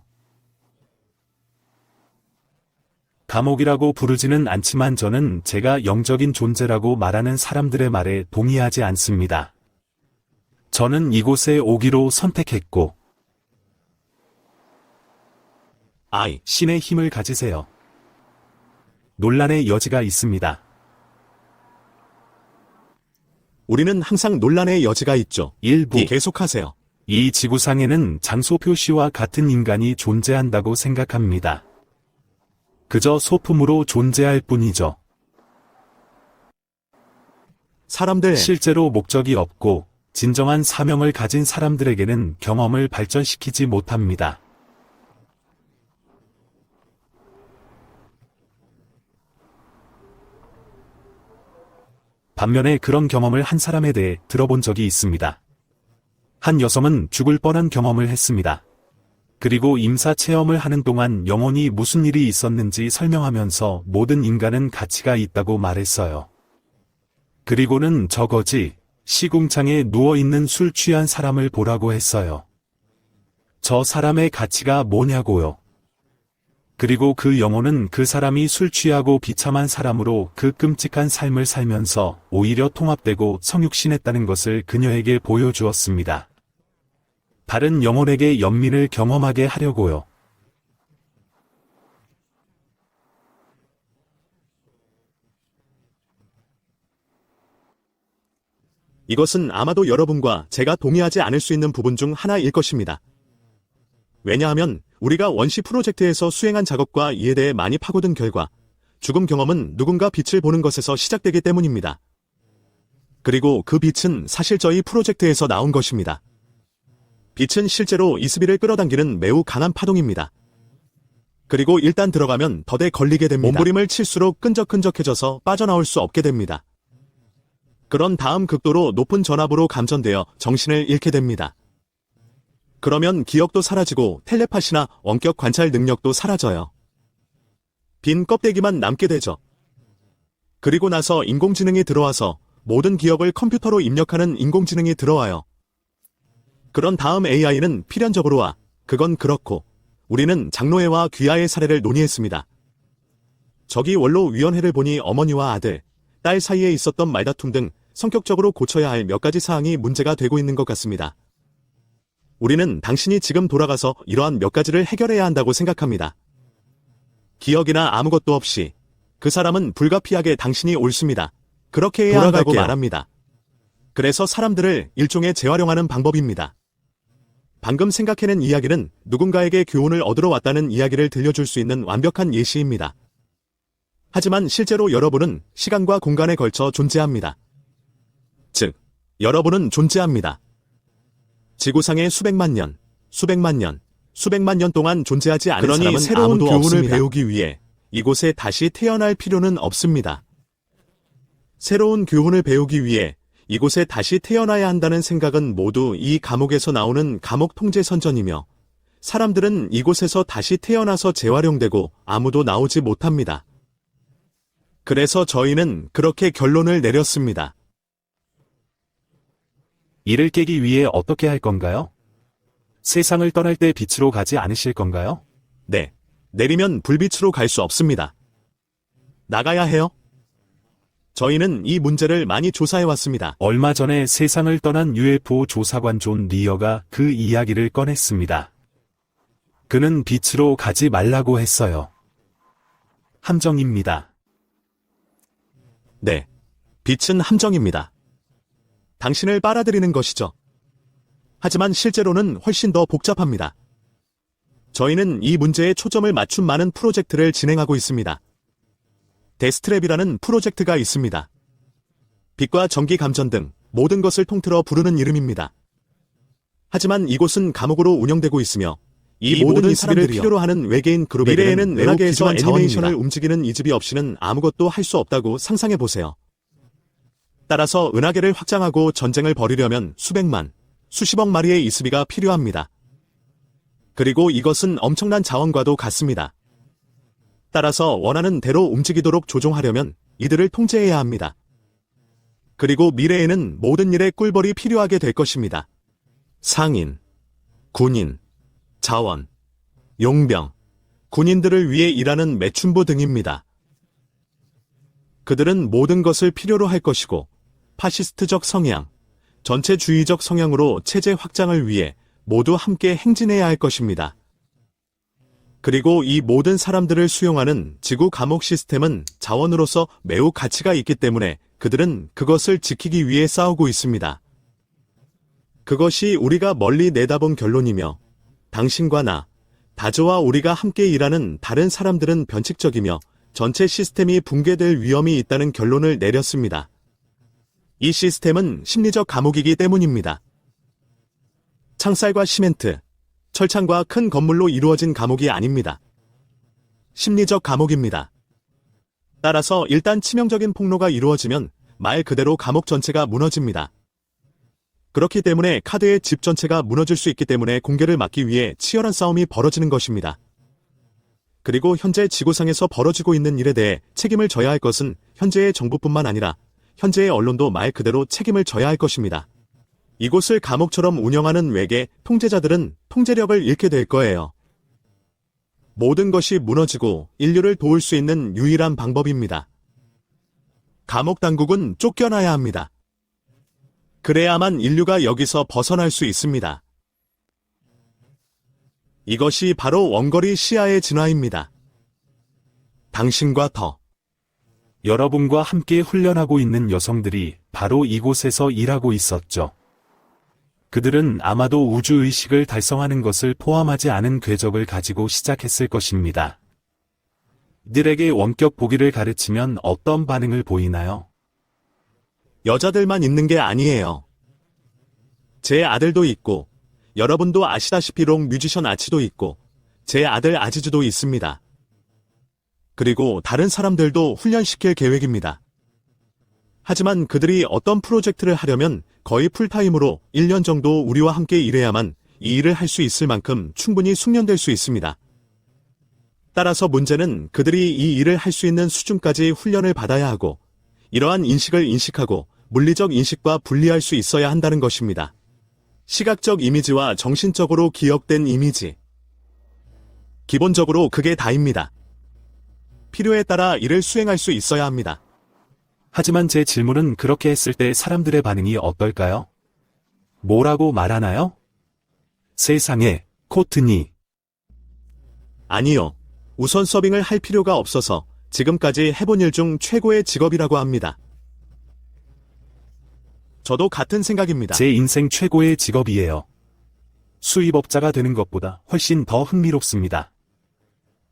감옥이라고 부르지는 않지만 저는 제가 영적인 존재라고 말하는 사람들의 말에 동의하지 않습니다. 저는 이곳에 오기로 선택했고, 신의 힘을 가지세요. 논란의 여지가 있습니다. 우리는 항상 논란의 여지가 있죠. 일부, 계속하세요. 이 지구상에는 장소 표시와 같은 인간이 존재한다고 생각합니다. 그저 소품으로 존재할 뿐이죠. 사람들, 실제로 목적이 없고 진정한 사명을 가진 사람들에게는 경험을 발전시키지 못합니다. 반면에 그런 경험을 한 사람에 대해 들어본 적이 있습니다. 한 여성은 죽을 뻔한 경험을 했습니다. 그리고 임사 체험을 하는 동안 영혼이 무슨 일이 있었는지 설명하면서 모든 인간은 가치가 있다고 말했어요. 그리고는 저거지, 시궁창에 누워있는 술 취한 사람을 보라고 했어요. 저 사람의 가치가 뭐냐고요. 그리고 그 영혼은 그 사람이 술 취하고 비참한 사람으로 그 끔찍한 삶을 살면서 오히려 통합되고 성육신했다는 것을 그녀에게 보여주었습니다. 다른 영혼에게 연민을 경험하게 하려고요. 이것은 아마도 여러분과 제가 동의하지 않을 수 있는 부분 중 하나일 것입니다. 왜냐하면 우리가 원시 프로젝트에서 수행한 작업과 이에 대해 많이 파고든 결과 죽음 경험은 누군가 빛을 보는 것에서 시작되기 때문입니다. 그리고 그 빛은 사실 저희 프로젝트에서 나온 것입니다. 빛은 실제로 이스비를 끌어당기는 매우 강한 파동입니다. 그리고 일단 들어가면 덫에 걸리게 됩니다. 몸부림을 칠수록 끈적끈적해져서 빠져나올 수 없게 됩니다. 그런 다음 극도로 높은 전압으로 감전되어 정신을 잃게 됩니다. 그러면 기억도 사라지고 텔레파시나 원격 관찰 능력도 사라져요. 빈 껍데기만 남게 되죠. 그리고 나서 인공지능이 들어와서 모든 기억을 컴퓨터로 입력하는 인공지능이 들어와요. 그런 다음 AI는 필연적으로 그건 그렇고 우리는 장노예와 귀하의 사례를 논의했습니다. 저기 원로위원회를 보니 어머니와 아들, 딸 사이에 있었던 말다툼 등 성격적으로 고쳐야 할 몇 가지 사항이 문제가 되고 있는 것 같습니다. 우리는 당신이 지금 돌아가서 이러한 몇 가지를 해결해야 한다고 생각합니다. 기억이나 아무것도 없이 그 사람은 불가피하게 당신이 옳습니다. 그렇게 해야 한다고 말합니다. 그래서 사람들을 일종의 재활용하는 방법입니다. 방금 생각해낸 이야기는 누군가에게 교훈을 얻으러 왔다는 이야기를 들려줄 수 있는 완벽한 예시입니다. 하지만 실제로 여러분은 시간과 공간에 걸쳐 존재합니다. 즉, 여러분은 존재합니다. 지구상의 수백만 년, 수백만 년, 수백만 년 동안 존재하지 않은 사람은 새로운 교훈을 없습니다. 배우기 위해 이곳에 다시 태어날 필요는 없습니다. 새로운 교훈을 배우기 위해 이곳에 다시 태어나야 한다는 생각은 모두 이 감옥에서 나오는 감옥 통제 선전이며 사람들은 이곳에서 다시 태어나서 재활용되고 아무도 나오지 못합니다. 그래서 저희는 그렇게 결론을 내렸습니다. 이를 깨기 위해 어떻게 할 건가요? 세상을 떠날 때 빛으로 가지 않으실 건가요? 네, 내리면 불빛으로 갈 수 없습니다. 나가야 해요? 저희는 이 문제를 많이 조사해왔습니다. 얼마 전에 세상을 떠난 UFO 조사관 존 리어가 그 이야기를 꺼냈습니다. 그는 빛으로 가지 말라고 했어요. 함정입니다. 네, 빛은 함정입니다. 당신을 빨아들이는 것이죠. 하지만 실제로는 훨씬 더 복잡합니다. 저희는 이 문제에 초점을 맞춘 많은 프로젝트를 진행하고 있습니다. 데스트랩이라는 프로젝트가 있습니다. 빛과 전기 감전 등 모든 것을 통틀어 부르는 이름입니다. 하지만 이곳은 감옥으로 운영되고 있으며 이 모든 이집을 필요로 하는 외계인 그룹에게는 은하계에서 애니메이션을 움직이는 이집이 없이는 아무것도 할 수 없다고 상상해보세요. 따라서 은하계를 확장하고 전쟁을 벌이려면 수백만, 수십억 마리의 이습이가 필요합니다. 그리고 이것은 엄청난 자원과도 같습니다. 따라서 원하는 대로 움직이도록 조종하려면 이들을 통제해야 합니다. 그리고 미래에는 모든 일에 꿀벌이 필요하게 될 것입니다. 상인, 군인, 자원, 용병, 군인들을 위해 일하는 매춘부 등입니다. 그들은 모든 것을 필요로 할 것이고 파시스트적 성향, 전체주의적 성향으로 체제 확장을 위해 모두 함께 행진해야 할 것입니다. 그리고 이 모든 사람들을 수용하는 지구 감옥 시스템은 자원으로서 매우 가치가 있기 때문에 그들은 그것을 지키기 위해 싸우고 있습니다. 그것이 우리가 멀리 내다본 결론이며 당신과 나, 다저와 우리가 함께 일하는 다른 사람들은 변칙적이며 전체 시스템이 붕괴될 위험이 있다는 결론을 내렸습니다. 이 시스템은 심리적 감옥이기 때문입니다. 창살과 시멘트, 철창과 큰 건물로 이루어진 감옥이 아닙니다. 심리적 감옥입니다. 따라서 일단 치명적인 폭로가 이루어지면 말 그대로 감옥 전체가 무너집니다. 그렇기 때문에 카드의 집 전체가 무너질 수 있기 때문에 공개를 막기 위해 치열한 싸움이 벌어지는 것입니다. 그리고 현재 지구상에서 벌어지고 있는 일에 대해 책임을 져야 할 것은 현재의 정부뿐만 아니라 현재의 언론도 말 그대로 책임을 져야 할 것입니다. 이곳을 감옥처럼 운영하는 외계 통제자들은 통제력을 잃게 될 거예요. 모든 것이 무너지고 인류를 도울 수 있는 유일한 방법입니다. 감옥 당국은 쫓겨나야 합니다. 그래야만 인류가 여기서 벗어날 수 있습니다. 이것이 바로 원거리 시야의 진화입니다. 당신과 더. 여러분과 함께 훈련하고 있는 여성들이 바로 이곳에서 일하고 있었죠. 그들은 아마도 우주의식을 달성하는 것을 포함하지 않은 궤적을 가지고 시작했을 것입니다. 이들에게 원격 보기를 가르치면 어떤 반응을 보이나요? 여자들만 있는 게 아니에요. 제 아들도 있고, 여러분도 아시다시피 록 뮤지션 아치도 있고, 제 아들 아지즈도 있습니다. 그리고 다른 사람들도 훈련시킬 계획입니다. 하지만 그들이 어떤 프로젝트를 하려면 거의 풀타임으로 1년 정도 우리와 함께 일해야만 이 일을 할 수 있을 만큼 충분히 숙련될 수 있습니다. 따라서 문제는 그들이 이 일을 할 수 있는 수준까지 훈련을 받아야 하고 이러한 인식을 인식하고 물리적 인식과 분리할 수 있어야 한다는 것입니다. 시각적 이미지와 정신적으로 기억된 이미지. 기본적으로 그게 다입니다. 필요에 따라 이를 수행할 수 있어야 합니다. 하지만 제 질문은 그렇게 했을 때 사람들의 반응이 어떨까요? 뭐라고 말하나요? 세상에, 코트니. 아니요. 우선 서빙을 할 필요가 없어서 지금까지 해본 일 중 최고의 직업이라고 합니다. 저도 같은 생각입니다. 제 인생 최고의 직업이에요. 수입업자가 되는 것보다 훨씬 더 흥미롭습니다.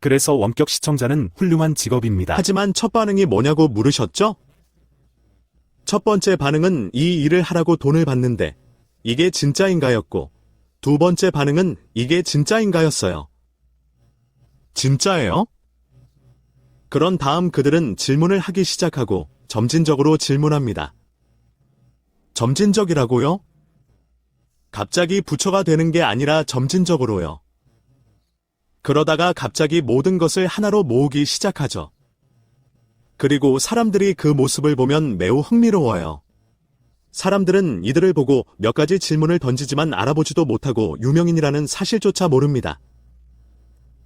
그래서 원격 시청자는 훌륭한 직업입니다. 하지만 첫 반응이 뭐냐고 물으셨죠? 첫 번째 반응은 이 일을 하라고 돈을 받는데 이게 진짜인가였고 두 번째 반응은 이게 진짜인가였어요. 진짜예요? 그런 다음 그들은 질문을 하기 시작하고 점진적으로 질문합니다. 점진적이라고요? 갑자기 부처가 되는 게 아니라 점진적으로요. 그러다가 갑자기 모든 것을 하나로 모으기 시작하죠. 그리고 사람들이 그 모습을 보면 매우 흥미로워요. 사람들은 이들을 보고 몇 가지 질문을 던지지만 알아보지도 못하고 유명인이라는 사실조차 모릅니다.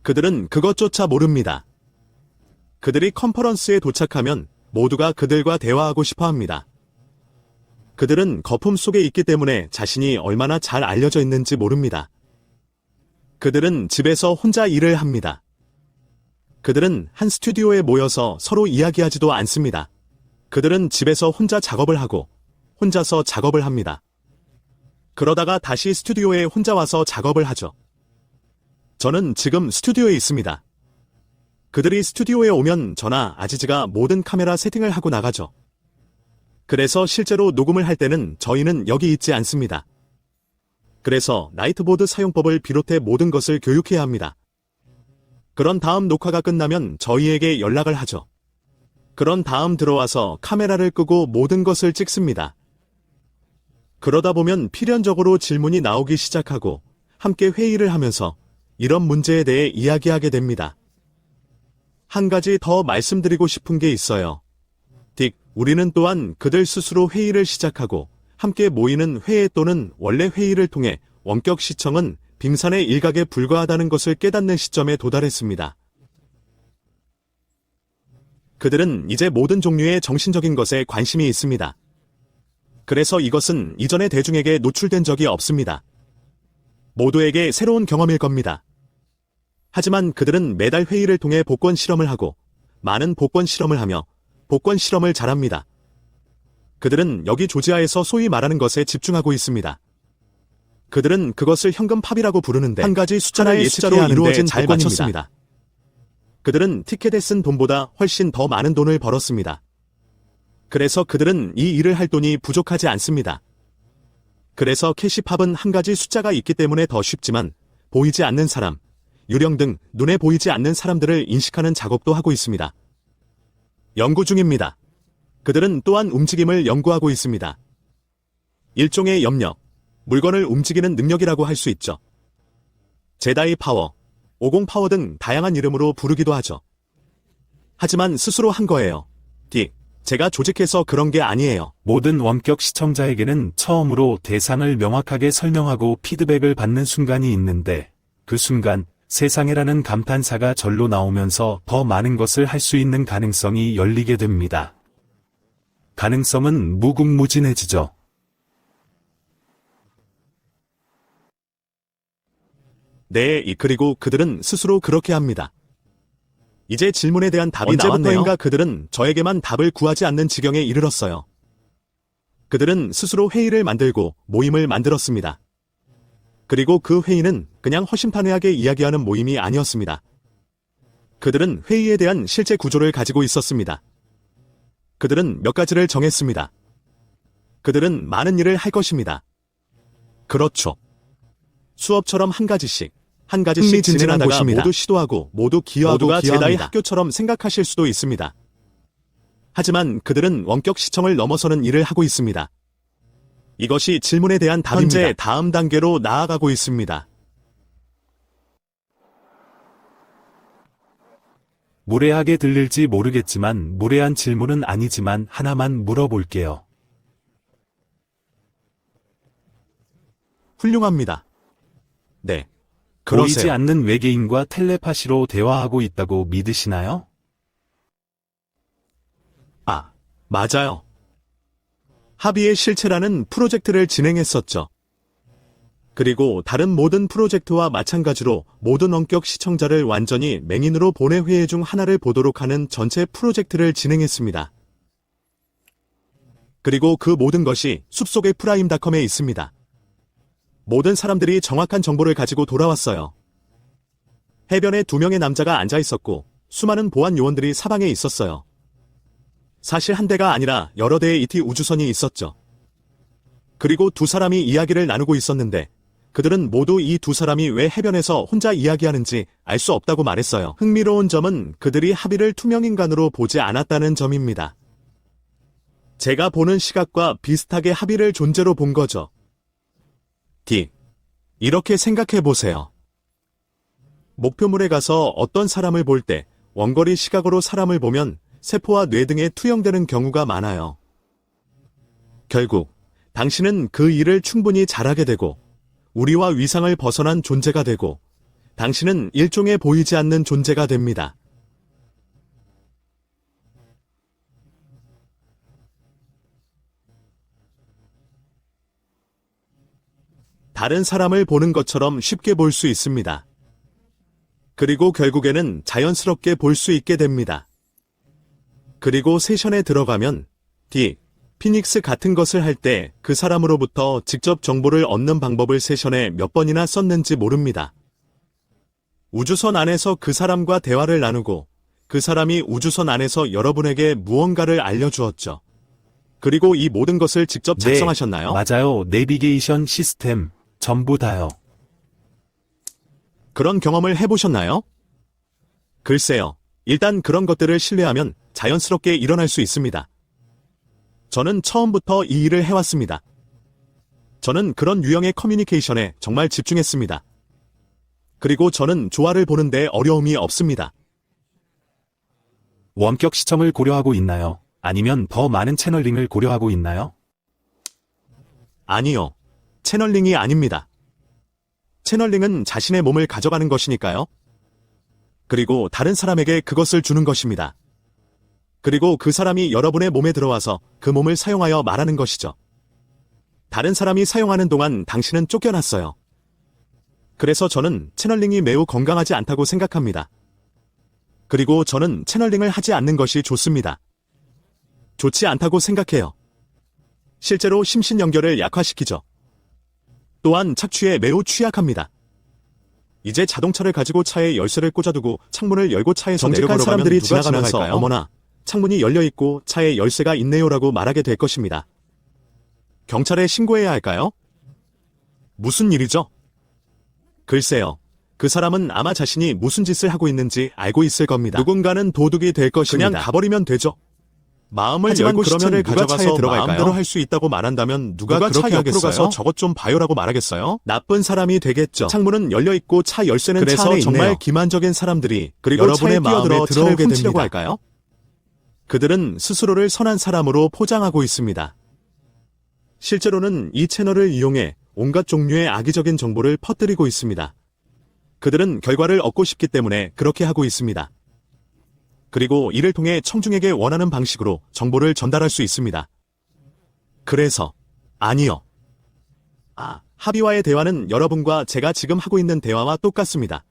그들은 그것조차 모릅니다. 그들이 컨퍼런스에 도착하면 모두가 그들과 대화하고 싶어 합니다. 그들은 거품 속에 있기 때문에 자신이 얼마나 잘 알려져 있는지 모릅니다. 그들은 집에서 혼자 일을 합니다. 그들은 한 스튜디오에 모여서 서로 이야기하지도 않습니다. 그들은 집에서 혼자 작업을 하고 혼자서 작업을 합니다. 그러다가 다시 스튜디오에 혼자 와서 작업을 하죠. 저는 지금 스튜디오에 있습니다. 그들이 스튜디오에 오면 저나 아지즈가 모든 카메라 세팅을 하고 나가죠. 그래서 실제로 녹음을 할 때는 저희는 여기 있지 않습니다. 그래서 나이트보드 사용법을 비롯해 모든 것을 교육해야 합니다. 그런 다음 녹화가 끝나면 저희에게 연락을 하죠. 그런 다음 들어와서 카메라를 끄고 모든 것을 찍습니다. 그러다 보면 필연적으로 질문이 나오기 시작하고 함께 회의를 하면서 이런 문제에 대해 이야기하게 됩니다. 한 가지 더 말씀드리고 싶은 게 있어요. 딕, 우리는 또한 그들 스스로 회의를 시작하고 함께 모이는 회의 또는 원래 회의를 통해 원격 시청은 빙산의 일각에 불과하다는 것을 깨닫는 시점에 도달했습니다. 그들은 이제 모든 종류의 정신적인 것에 관심이 있습니다. 그래서 이것은 이전의 대중에게 노출된 적이 없습니다. 모두에게 새로운 경험일 겁니다. 하지만 그들은 매달 회의를 통해 복권 실험을 하고 많은 복권 실험을 하며 복권 실험을 잘합니다. 그들은 여기 조지아에서 소위 말하는 것에 집중하고 있습니다. 그들은 그것을 현금팝이라고 부르는데 한 가지 숫자를 예측하여 이루어진 잘 맞췄습니다. 그들은 티켓에 쓴 돈보다 훨씬 더 많은 돈을 벌었습니다. 그래서 그들은 이 일을 할 돈이 부족하지 않습니다. 그래서 캐시팝은 한 가지 숫자가 있기 때문에 더 쉽지만 보이지 않는 사람, 유령 등 눈에 보이지 않는 사람들을 인식하는 작업도 하고 있습니다. 연구 중입니다. 그들은 또한 움직임을 연구하고 있습니다. 일종의 염력, 물건을 움직이는 능력이라고 할 수 있죠. 제다이 파워, 오공 파워 등 다양한 이름으로 부르기도 하죠. 하지만 스스로 한 거예요. 제가 조직해서 그런 게 아니에요. 모든 원격 시청자에게는 처음으로 대상을 명확하게 설명하고 피드백을 받는 순간이 있는데 그 순간 세상에라는 감탄사가 절로 나오면서 더 많은 것을 할 수 있는 가능성이 열리게 됩니다. 가능성은 무궁무진해지죠. 네, 그리고 그들은 스스로 그렇게 합니다. 이제 질문에 대한 답이 나왔네요. 그들은 저에게만 답을 구하지 않는 지경에 이르렀어요. 그들은 스스로 회의를 만들고 모임을 만들었습니다. 그리고 그 회의는 그냥 허심탄회하게 이야기하는 모임이 아니었습니다. 그들은 회의에 대한 실제 구조를 가지고 있었습니다. 그들은 몇 가지를 정했습니다. 그들은 많은 일을 할 것입니다. 그렇죠. 수업처럼 한 가지씩 진행하다가 것입니다. 모두 시도하고 모두 기여하고 모두가 제다이 학교처럼 생각하실 수도 있습니다. 하지만 그들은 원격 시청을 넘어서는 일을 하고 있습니다. 이것이 질문에 대한 답입니다. 현재 다음 단계로 나아가고 있습니다. 무례하게 들릴지 모르겠지만 무례한 질문은 아니지만 하나만 물어볼게요. 훌륭합니다. 네. 보이지 그러세요. 않는 외계인과 텔레파시로 대화하고 있다고 믿으시나요? 맞아요. 합의의 실체라는 프로젝트를 진행했었죠. 그리고 다른 모든 프로젝트와 마찬가지로 모든 원격 시청자를 완전히 맹인으로 본회 회의 중 하나를 보도록 하는 전체 프로젝트를 진행했습니다. 그리고 그 모든 것이 숲속의 프라임닷컴에 있습니다. 모든 사람들이 정확한 정보를 가지고 돌아왔어요. 해변에 2명의 남자가 앉아 있었고 수많은 보안 요원들이 사방에 있었어요. 사실 한 대가 아니라 여러 대의 ET 우주선이 있었죠. 그리고 두 사람이 이야기를 나누고 있었는데 그들은 모두 이 두 사람이 왜 해변에서 혼자 이야기하는지 알 수 없다고 말했어요. 흥미로운 점은 그들이 합의를 투명인간으로 보지 않았다는 점입니다. 제가 보는 시각과 비슷하게 합의를 존재로 본 거죠. D. 이렇게 생각해 보세요. 목표물에 가서 어떤 사람을 볼 때 원거리 시각으로 사람을 보면 세포와 뇌 등에 투영되는 경우가 많아요. 결국 당신은 그 일을 충분히 잘하게 되고 우리와 위상을 벗어난 존재가 되고 당신은 일종의 보이지 않는 존재가 됩니다. 다른 사람을 보는 것처럼 쉽게 볼 수 있습니다. 그리고 결국에는 자연스럽게 볼 수 있게 됩니다. 그리고 세션에 들어가면 D. 피닉스 같은 것을 할 때 그 사람으로부터 직접 정보를 얻는 방법을 세션에 몇 번이나 썼는지 모릅니다. 우주선 안에서 그 사람과 대화를 나누고 그 사람이 우주선 안에서 여러분에게 무언가를 알려주었죠. 그리고 이 모든 것을 직접 작성하셨나요? 네, 맞아요. 내비게이션 시스템 전부 다요. 그런 경험을 해보셨나요? 글쎄요. 일단 그런 것들을 신뢰하면 자연스럽게 일어날 수 있습니다. 저는 처음부터 이 일을 해왔습니다. 저는 그런 유형의 커뮤니케이션에 정말 집중했습니다. 그리고 저는 조화를 보는데 어려움이 없습니다. 원격 시청을 고려하고 있나요? 아니면 더 많은 채널링을 고려하고 있나요? 아니요. 채널링이 아닙니다. 채널링은 자신의 몸을 가져가는 것이니까요. 그리고 다른 사람에게 그것을 주는 것입니다. 그리고 그 사람이 여러분의 몸에 들어와서 그 몸을 사용하여 말하는 것이죠. 다른 사람이 사용하는 동안 당신은 쫓겨났어요. 그래서 저는 채널링이 매우 건강하지 않다고 생각합니다. 그리고 저는 채널링을 하지 않는 것이 좋습니다. 좋지 않다고 생각해요. 실제로 심신 연결을 약화시키죠. 또한 착취에 매우 취약합니다. 이제 자동차를 가지고 차에 열쇠를 꽂아두고 창문을 열고 차에서 내려가는 사람들이 지나가면서 어머나, 창문이 열려있고 차에 열쇠가 있네요라고 말하게 될 것입니다. 경찰에 신고해야 할까요? 무슨 일이죠? 글쎄요. 그 사람은 아마 자신이 무슨 짓을 하고 있는지 알고 있을 겁니다. 누군가는 도둑이 될 것입니다. 그냥 가버리면 되죠. 마음을 열고 시체를 가져가서 마음대로 할 수 있다고 말한다면 누가 그렇게 하겠어요? 가서 저것 좀 봐요라고 말하겠어요? 나쁜 사람이 되겠죠. 창문은 열려있고 차 열쇠는 차 안에 있네요. 그래서 정말 기만적인 사람들이 그리고 여러분의 마음에 들어오게 됩니다. 할까요? 그들은 스스로를 선한 사람으로 포장하고 있습니다. 실제로는 이 채널을 이용해 온갖 종류의 악의적인 정보를 퍼뜨리고 있습니다. 그들은 결과를 얻고 싶기 때문에 그렇게 하고 있습니다. 그리고 이를 통해 청중에게 원하는 방식으로 정보를 전달할 수 있습니다. 그래서 아니요. 하비와의 대화는 여러분과 제가 지금 하고 있는 대화와 똑같습니다.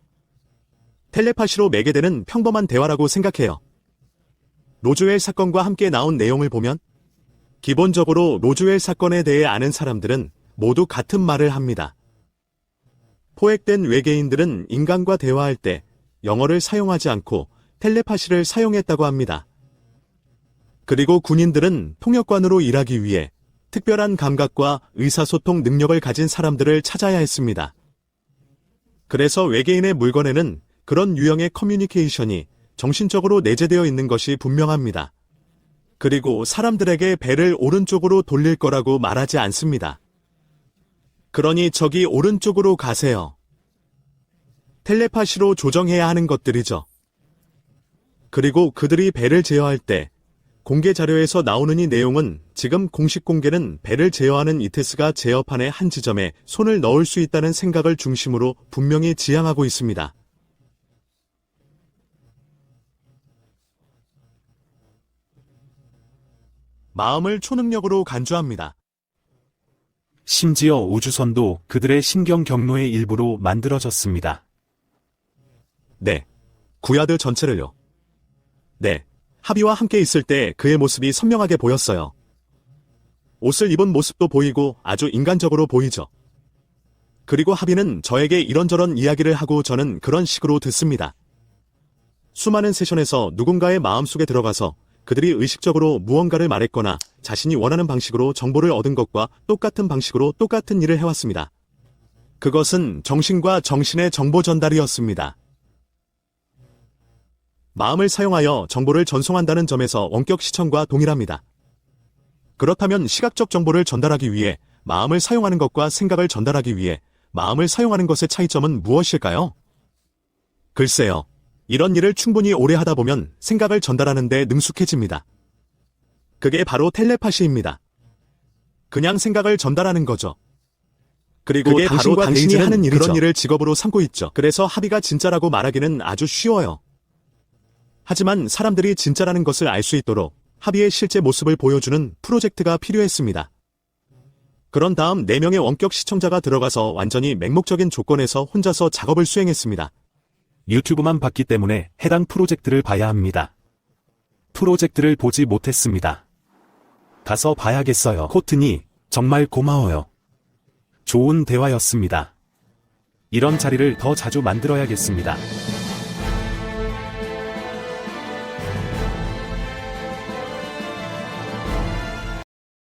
텔레파시로 매개되는 평범한 대화라고 생각해요. 로즈웰 사건과 함께 나온 내용을 보면 기본적으로 로즈웰 사건에 대해 아는 사람들은 모두 같은 말을 합니다. 포획된 외계인들은 인간과 대화할 때 영어를 사용하지 않고 텔레파시를 사용했다고 합니다. 그리고 군인들은 통역관으로 일하기 위해 특별한 감각과 의사소통 능력을 가진 사람들을 찾아야 했습니다. 그래서 외계인의 물건에는 그런 유형의 커뮤니케이션이 정신적으로 내재되어 있는 것이 분명합니다. 그리고 사람들에게 배를 오른쪽으로 돌릴 거라고 말하지 않습니다. 그러니 저기 오른쪽으로 가세요. 텔레파시로 조정해야 하는 것들이죠. 그리고 그들이 배를 제어할 때 공개 자료에서 나오는 이 내용은 지금 공식 공개는 배를 제어하는 이테스가 제어판의 한 지점에 손을 넣을 수 있다는 생각을 중심으로 분명히 지향하고 있습니다. 마음을 초능력으로 간주합니다. 심지어 우주선도 그들의 신경 경로의 일부로 만들어졌습니다. 네. 구야드 전체를요. 네. 하비와 함께 있을 때 그의 모습이 선명하게 보였어요. 옷을 입은 모습도 보이고 아주 인간적으로 보이죠. 그리고 하비는 저에게 이런저런 이야기를 하고 저는 그런 식으로 듣습니다. 수많은 세션에서 누군가의 마음속에 들어가서 그들이 의식적으로 무언가를 말했거나 자신이 원하는 방식으로 정보를 얻은 것과 똑같은 방식으로 똑같은 일을 해왔습니다. 그것은 정신과 정신의 정보 전달이었습니다. 마음을 사용하여 정보를 전송한다는 점에서 원격 시청과 동일합니다. 그렇다면 시각적 정보를 전달하기 위해 마음을 사용하는 것과 생각을 전달하기 위해 마음을 사용하는 것의 차이점은 무엇일까요? 글쎄요. 이런 일을 충분히 오래 하다 보면 생각을 전달하는 데 능숙해집니다. 그게 바로 텔레파시입니다. 그냥 생각을 전달하는 거죠. 그리고 그게 바로 당신과 당신이 데이지는 하는 일이죠. 그런 일을 직업으로 삼고 있죠. 그래서 합의가 진짜라고 말하기는 아주 쉬워요. 하지만 사람들이 진짜라는 것을 알 수 있도록 합의의 실제 모습을 보여주는 프로젝트가 필요했습니다. 그런 다음 4명의 원격 시청자가 들어가서 완전히 맹목적인 조건에서 혼자서 작업을 수행했습니다. 유튜브만 봤기 때문에 해당 프로젝트를 봐야 합니다. 프로젝트를 보지 못했습니다. 가서 봐야겠어요. 코트니, 정말 고마워요. 좋은 대화였습니다. 이런 자리를 더 자주 만들어야겠습니다.